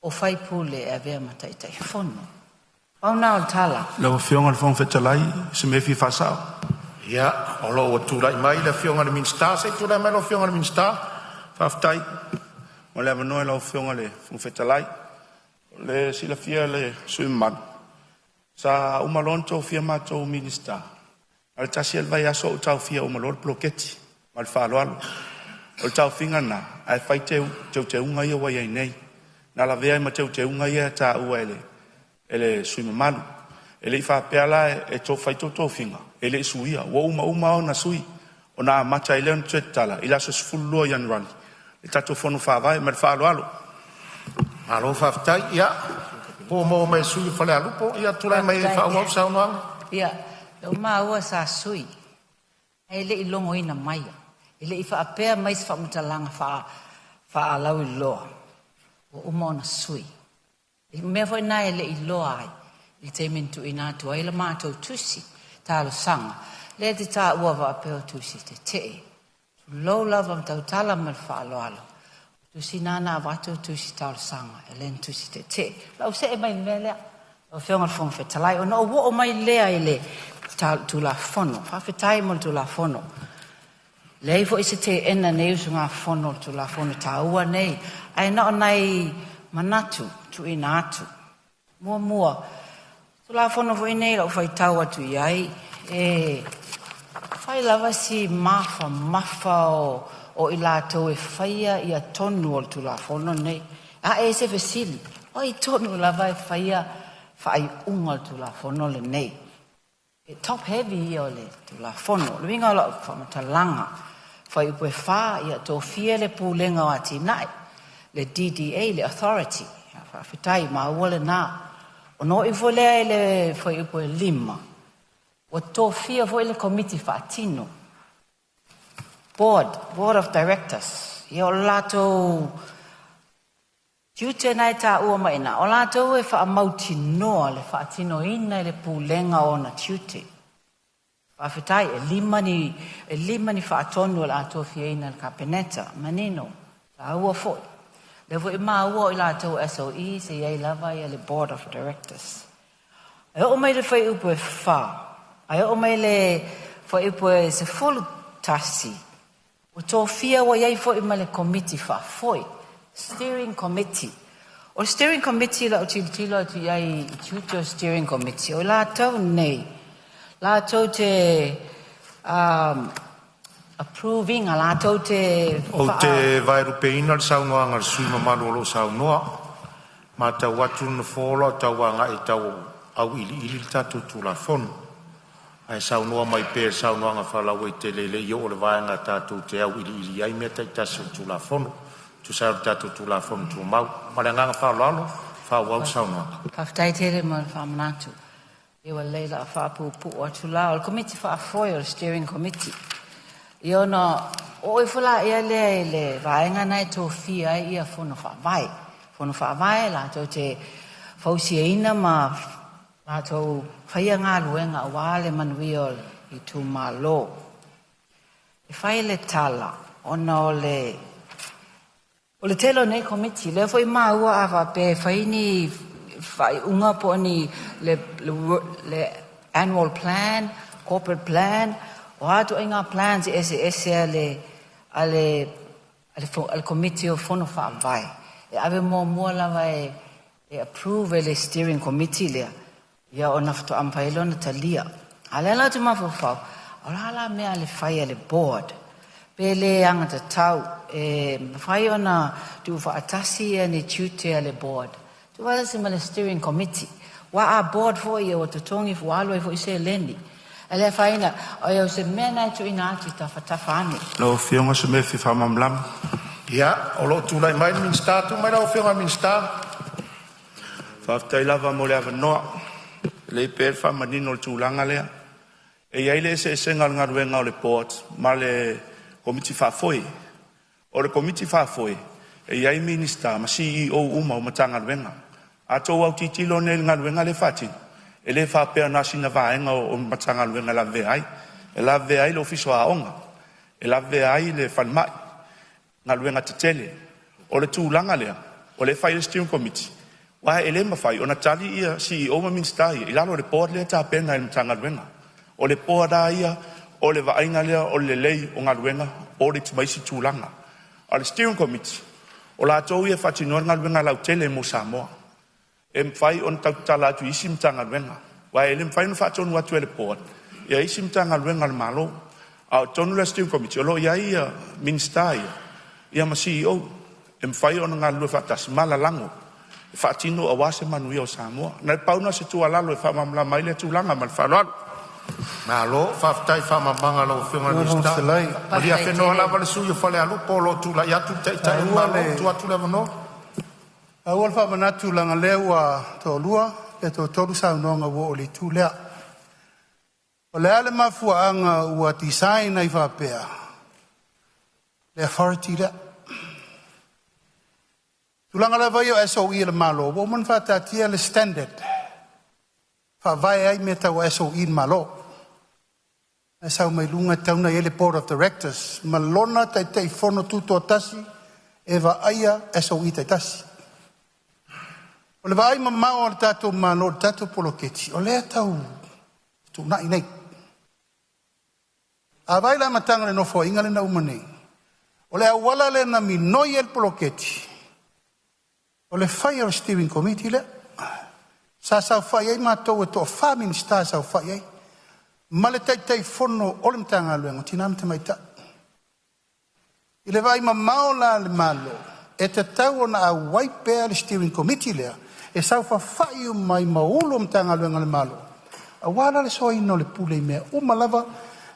O fai pule e vea matai tai fono. Pau na o tala. Lau fionga le whangwhetalai, se me fi whasao. Ia, o lo o tu lai mai le fionga le minsta, se tu lai mai lo fionga le minsta. Whaftai, o le avanoe lau fionga le whangwhetalai. Le sila fia le sui man. Sa umalonto fia mato minista. Al tasi el vai aso o tau fia umalor bloketi. Mal whaalo alo. O tau finga na, ai whai te unga ia wai ai nei. Na la vea ima te unga ia ta ua ele sui mamalu. Ele i whapea e to whai to finga. Ele i suia. Wa uma o na sui. O na mata i leon tuetala. I laso sfulua Januari. E tato fono whawai, mal whaalo alo. Alo whaftai, ia. Po mo mai sui whale alupo, ia tulai mai whawau sa unuanga. Ia, leo maua sa sui. Ele i longo ina maia. Ele i whaapea mais whamutalanga whaalau i loa. O uma ona sui. Mea foi na ele i loa ai. I te mintu ina atua. Ele mātou tusi. Tālo sanga. Le te tā ua whaapea tusi te te. Lou lava mtau tala mal whaaloalo. Tusi nana watu tusi tālo sanga. Ele tusi te te. Lau se e mai mea lea. O whionga whong whetalai. O no o mai lea ele. Tu la fono. Whawhetai mo tu la fono. Lei fo ise te ena nei usu ngā fono tu la fono tā ua nei. Ai na o nei manatu tu ina atu. Mua. Tu la fono fo inei lau whai tau atu iai. Whai lava si mafa o i lātou e whaia i a tonu o tu la fono nei. A e se vesili. O i tonu lava e whaia whai unga tu la fono le nei. Top heavy i o le tu la fono. Le winga o whamatalanga. Whai upe wha i a tō fia le pūlenga o ati nai. Le DDA, le authority. Whawhetai ma ua le nā. O no i volea le whai upe lima. O tō fia vo le committee whaatino. Board of directors. I o lato Tute nai tā ua maina. O lato e whaamauti noa le whaatino ina le pūlenga o na tute. Whawhetai e lima ni whaatonu o lato fia ina le kapeneta. Manino. Tā ua foi. Le vo i maa ua i lato SOE se iei lava i le board of directors. Ai o mai le whai upo e wha. Ai o mai le whai upo e se folu tasi. O tō fia wa iei foi ma le committee wha foi. Steering committee. O steering committee la o tilo tu iei tuto steering committee. O lato nei. Lato te approving a lato te... O te vairu peina le saunoanga le sui mamalu o lo saunoa. Ma tau atu na whola tau anga e tau au ili tatu tu la fono. Ai saunoa mai pe saunoanga whalau e te lele i o le vaenga tatu te au ili ai mea tai tasu tu la fono. Tu sau tatu tu la fono tu mau. Ma le nganga whalalo, whawau saunoa. Whaftai tere mo le whamanatu. Ewa leila a whapupu o atu la. O le committee whaafoi o le steering committee. I ona, o i fula ia le vaenga nai tō fia ia fono whaavai. Fono whaavai la tō te fausia ina ma Ngā tau whaia ngā luenga a wāle manuia I tū mālo. E whai le tala, ona o le telo nei komiti, le whai māua a whape whai ni whai unga po ni le annual plan, corporate plan, o atu ai ngā plans ese ale komiti o whono whaamvai. E ave mua lava e approve le steering committee lea. Ia ona fto ampailo na talia. Alela tu mafofau. Ala mea le whai le board. Pele angata tau. Whai ona tu whaatasi e ni tute le board. Tu wala sima le steering committee. Wa a board fo ia o tutongi fo aloi fo ise lendi. Ele whaina, o iau se mea nai tu ina atu tawhatawhani. Lo fionga se me fi whamamlam. Ia, o lo tūlai mai min star, tu mai rau whionga min star. Whaftai lava mo le awa noa. Le per whamanino le tūlanga lea. E iai le se ngal ngaruenga o le board, ma le komiti whafoi. O le komiti whafoi, e iai minista, ma CEO uma o matanga ruenga. A tō au titilo ne ngaruenga le whatin. E le whapea nasi na vaenga o matanga ruenga la veai. E la veai le ofiso a onga. E la veai le whanmai. Ngaruenga te tele. O le tūlanga lea. O le whai le steering committee. Wa ele mafai ona tali ia CEO ma minsta ia ilalo le board le ta pena il tanga ruenga o le board ia o le vainga le o le lei o ngaruenga o le tmaisi tulanga o le steering committee o la to ia fatino ngaruenga la tele mo Samoa mfai on tala tu isim tanga ruenga wa ele mfai no fatino wa tu le board ia isim tanga ruenga malo a tonu le steering committee lo ia minsta ia ma CEO mfai on ngalu fatas mala lango Fatino awase manuia o Samoa. Na pauna se tu alalo e whamamla mai le tūlanga mal whanau. Nā lo, whaftai whamamanga lo whionga ni sta. Maria whenua lava le sui o whale alu, polo tūla iatu teitai malo, tu atu lewa no. Awal whamanatu langa lewa tō lua, e tō toru saunonga wo o le tūlea. O le ale mafua anga ua design ai whapea. Le authority lea. Tulanga la vai o SOE le malo, wo man whatatia le standard. Whawai ai me tau SOE le malo. E sau mai lunga tauna e le board of directors, malona tai fono tuto tasi, e wa aia SOE tai tasi. O le vai mamao o le tato malo, le tato poloketi, o lea tau, tu nai nei. A vai la matanga le nofo inga le na umanei. O le awala le na minoi el poloketi. O le fire steering committee le sa whai ai mātou e tō whamin sta sa whai ai ma le tai fono o le mtanga luenga tina mta mai ta i le vai mamao la le malo e te tau ona a waipea le steering committee lea e sa whai mai maulo mtanga luenga le malo a wala le soa ino le pule mea o malava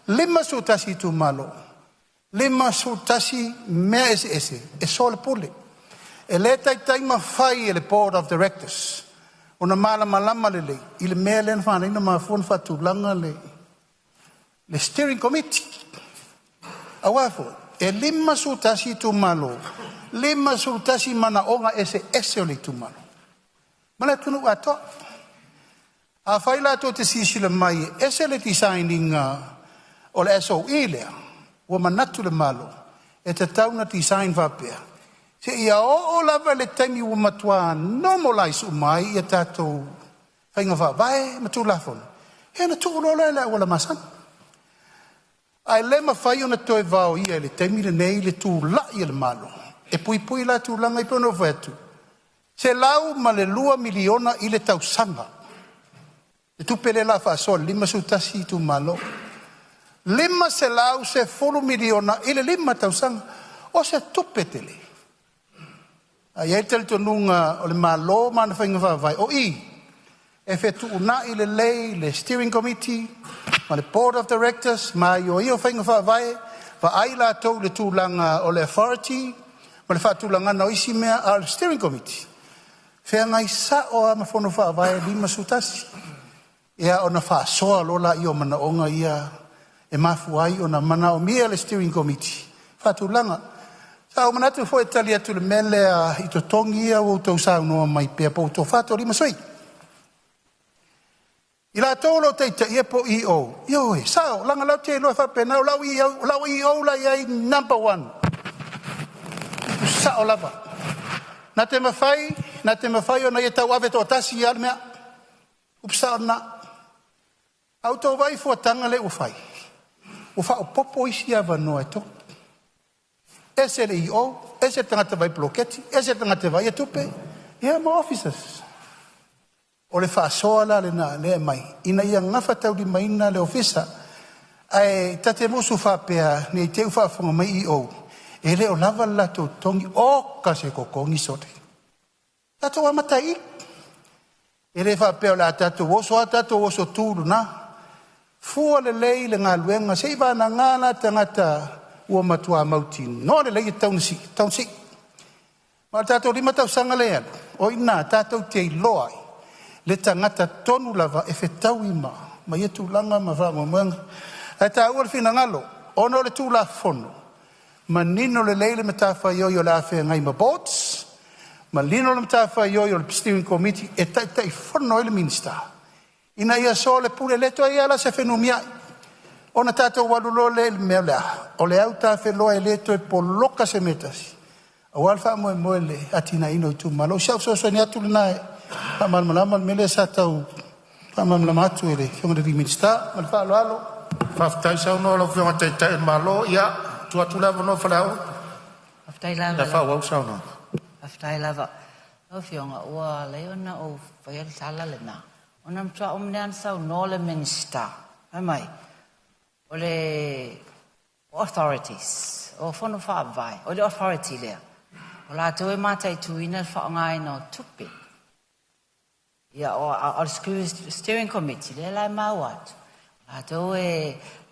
lima so tasi tu malo lima so tasi mea ese e so le pule e le tai mawhai e le board of directors. O na malama le lei. I le mea le whana ina mawhona whatulanga le steering committee. A wafo, e lima sutasi tu malo. Lima sutasi mana onga ese o le tu malo. Mana tunu ato. A whaila to te sisila mai ese le designinga o le SOE lea. Wa manatu le malo. E te tauna design vapea. Se ia o lava le taimi ua matua normalize umai ia tātou whainga whawae matu lafon. He na tuku rola le wala masan. Ai le mawhai o na toe vao ia le taimi le nei le tū la ia le malo. E pui la tū langa i pono whetu. Se lau ma le 2 miliona i le tau sanga. E tupele la whaasoa 5 sutasi tu malo. 5 se lau se 4 miliona i le 5 tau sanga. O se tupetele. Ai e tele tonunga o le malo mana whainga whawai. O i, e whetu una i le lei, le steering committee, ma le board of directors, ma i o whainga whawai, wa ai la tau le tūlanga o le authority, ma le whaatūlanga na isi mea a le steering committee. Whea ngai sa o a mawhono whawai 5 sutasi. Ea o na whaasoa lola i o mana onga ia, e mafuai o na mana o mea le steering committee. Whaatūlanga. Sa o manatu fo e tali atu le mele i to tongi ia o tau sa unoa mai pia po to fato 5 soi. Ila tolo te ia po i o. Yo e sao langa lau te loa whapena o lau i o la iai number 1. Sao lava. Na te mawhai o na ia tau ave tō tasi ar mea. Upsao na. Au tō vai fuatanga le uwhai. Uwha o popo isi ava noa to. Ese le i o. Ese tangata vai bloketi. Ese tangata vai atupe. Ia ma officers. O le whaasoa la le na le mai. Ina ia ngafa tau di maina le ofisa. Ai tate musu whapea ni te uwhaafonga mai i o. E le o lava la tau tongi o kase kokongi sote. Tato wa matai. E le whapea la tato woso tūru na. Fua le lei le ngā luenga. Se iwa na ngāna tangata ua matua mauti. No le lei taunsi. Ma tato lima tau sanga le anu. O ina tato te loai. Le tangata tonu lava e whetau ima. Ma ia tūlanga ma whango mwanga. E tā ua le whina ngalo. Ono le tūla whono. Ma nino le leile me tāwha ioio le awhea ngai ma boards. Ma nino le me tāwha ioio le steering committee. E tai whono le minister. Ina ia so le pule leto ia la se whenumia. Ona tātou walulo le mea lea. O le au tāwhe loa e leto e poloka se metasi. A walwha moe le atina ino i tū malo. Siau so ni atu le nae. Malama mele sa tau malama atu ele fiona de minister mal fa alo Faftai sa no lo fiona te malo ia tu lava no falau. Faftai lava. Da fa wa sa no. Faftai lava. O fiona wa leona o fa sala le na. Ona mtua omnean sa no le minister. Ai mai. O le authorities. O fono fa vai. O le authority le. O la te matai tu ina fa ngai no tupi. Ia o steering committee le lai mawat.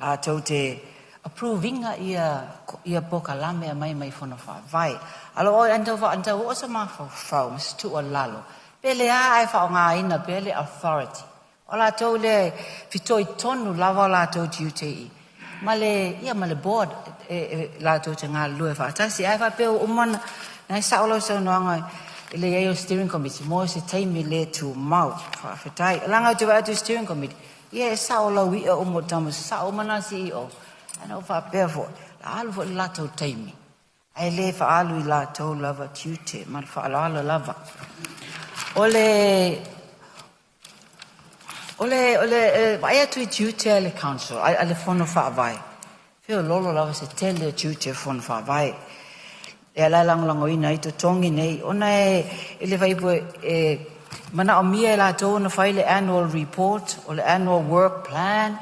La tau te approvinga ia poka lame mai fono fa vai. Alo o anta o sa ma fa mis tu o lalo. Pele ai fa nga ina pele authority. O la tau le fitoi tonu lava la tau duty. Male board la tau te nga lue fa. Tasi ai fa pe o man na sa o so no nga le ia steering committee mo se taimi le tu mau fa fetai langa tu va tu steering committee ia sa o la wi o mo tamu sa o mana CEO ana fa perfo alu fo la tu taimi ai le fa alu la tu lava tute mal fa ala lava ole vai tu tute le council ale fono fa vai fio lolo lava se tele tute fono fa vai e la lang ina i to tongi nei ona e le vai mana o mia la to na file annual report or annual work plan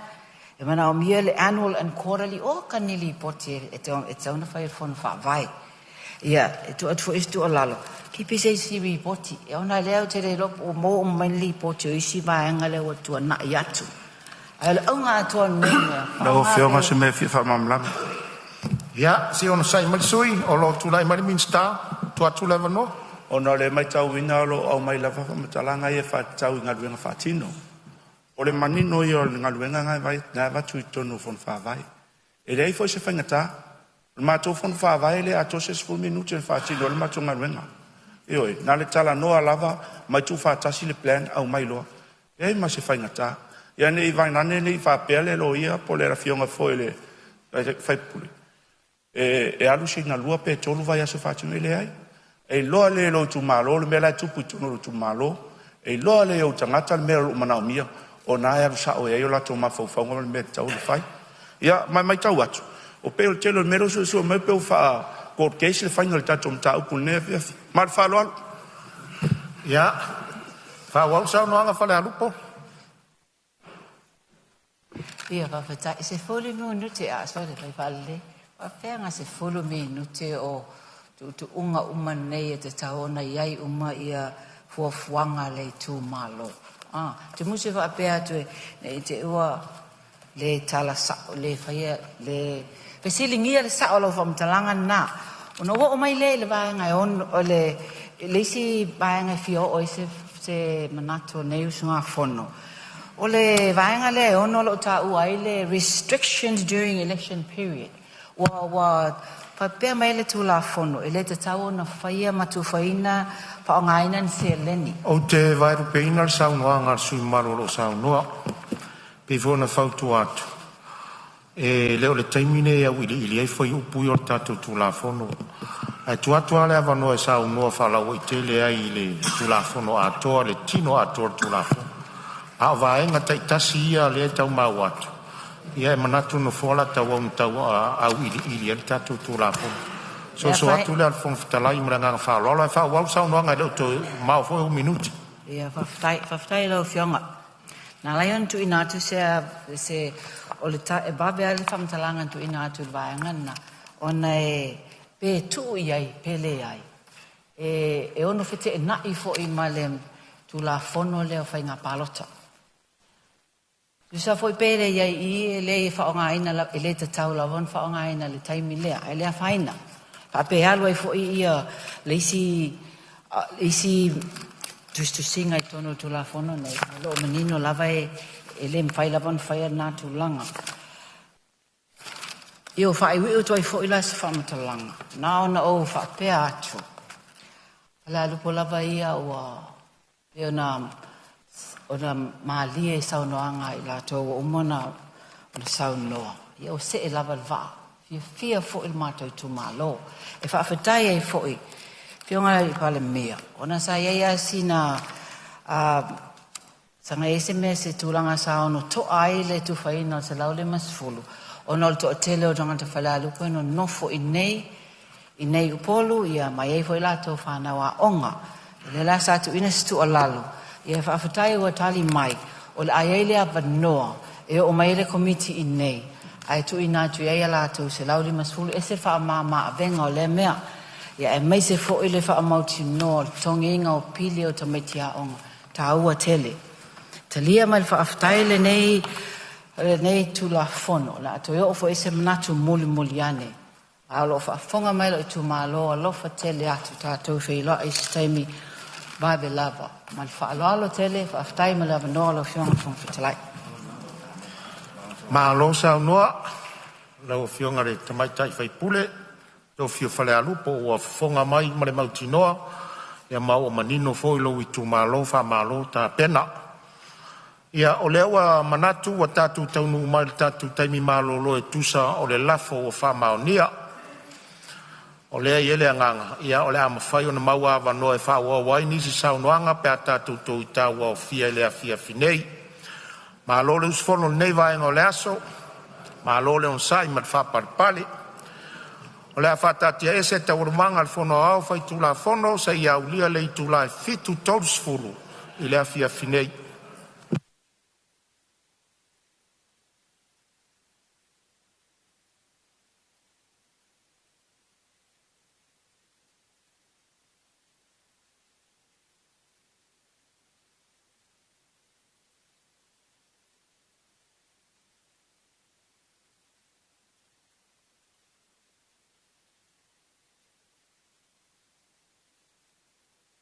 e mana o mia le annual and quarterly o kanili report e ona file fon fa vai ia e to at for is to alalo KPCC report e ona le te le lo mo mai report o isi vai ngale o to na yatu al onga to menga no fiona se me fi fa mamlam. Ya, si ono sai mal sui o lo tu lai mal minsta tu atu lava no. Ona le mai tau ina lo au mai lava ma talanga e fa tau nga luenga fa tino. O le manino i o nga luenga ngai vai na va tu tonu fon fa vai. E lei foi se fangata. Ma to fon fa vai le ato se 10 minuti fa tino le ma tu nga luenga. Io na le tala no lava mai tu fa tasi le plan au mai lo. E ma se fangata. Ya nei vai na nei fa pele lo ia po le rafiona foi le fai puli. E alu si na lua pe tolu vai aso fatu ele ai e loa le lo tu malo le mela tu putu no tu malo e loa le o tangata le mela mana mia o na ia sa o ia la to ma fo le me tau le fai ia mai tau atu o pe o telo mero so me pe fa court case le final tatu mta ku ne mar fa lo ia fa wa sa no anga fa le alupo ia va fata se foli no no te a so le fa le Whawhenga se whulu minute o tu unga nei e te taona iai uma ia fuafuanga le tū malo. Te musi whaapea tue te ua le tala sao le whaia le whesilingia le sao lau whamtalanga nā. Ona o mai le vaenga o le isi vaenga fio o se manato nei usunga whono. O le vaenga le ono lo ta uai le restrictions during election period. Pa pe mai le tu la fono ele te tau na faia matu faina pa ngaina ni se leni. O te vai pe ina sa no nga sui marolo sa no. Pe fona fautu atu. E leo le taimine ia ili ai foi upu o tatu tu la fono. Ai tu atu ale avano e sa no fa la o tele ai le tu la fono ato le tino ato tu la fono. A vai nga tai tasia le tau mau atu. Ia manatu no fola tau on tau au ili el tatu tu la fono. So atu le al fon ftalai mranga fa lola fa wa sa no nga do to mau fo un minuti. Ia fa ftai lo fionga. Na lion tu inatu se o le ta e babe ale famtalanga tu inatu vaangana ona e pe tu iai pele ai. E ono fete na I fo I malem tu la fono le fa nga palota. Tu sa foi pele iai I le fa nga ina la le te tau la von fa nga ina le taimi le ai le faina. Pa pe alwa fo ia le isi tu singa tono tu la fono nei lo menino lava e le mfai la von fai na tu langa. Io fai wi to fo ila se fa mtalanga. Na ona o fa pe atu. La lupo lava ia wa io na ona malie sa no anga ila to o mona ona sa no. Io se lava va. Fia fo il mato tu malo. E fa fatai e fo I. Fionga I Palemene. Ona sa ia sina sanga SMS tulanga sa ono to ai le tu faina se laule masfulu. Ona to tele o tanga te falalu ko no nofo I nei upolu ia mai foi lato fa na wa onga. Le la sa tu ina stu alalu. Ia fa fatai o tali mai. O le ai le avanoa e o mai le committee I nei. Ai tu ina tu ia lato se laule masfulu e se fa mama venga o le mea. Ia e mai se fo ile fa amauti no tonginga o pili o tamatia onga ta ua tele talia mal fa aftaile nei tu la fono la to yo fo ese manatu muli ane alo fa fonga mai lo tu malo lo fa tele atu ta to fe lo is taimi babe lava mal fa lo tele fa aftaime lava no lo fiona fon fitalai Ma lo sa no lo fiona re tamaita fai pule to fio fale alupo o fonga mai mare mautinoa ia mau o manino foi lo I tu malo fa malo ta pena ia o lewa manatu wa tatu taunu mai tatu taimi malo lo e tusa o le lafo o fa maonia o le ele nganga ia o le am fai ona mau ava no e fa wa wai ni se sa noanga pe tatu to ita wa fia le fia finei malo le usfono nei vai no le aso malo le on sai mat fa parpale o le afatatia e se taurumanga al fono au fai tu la fono se ia ulia le tu la fitu tolsfulu I le afia finei.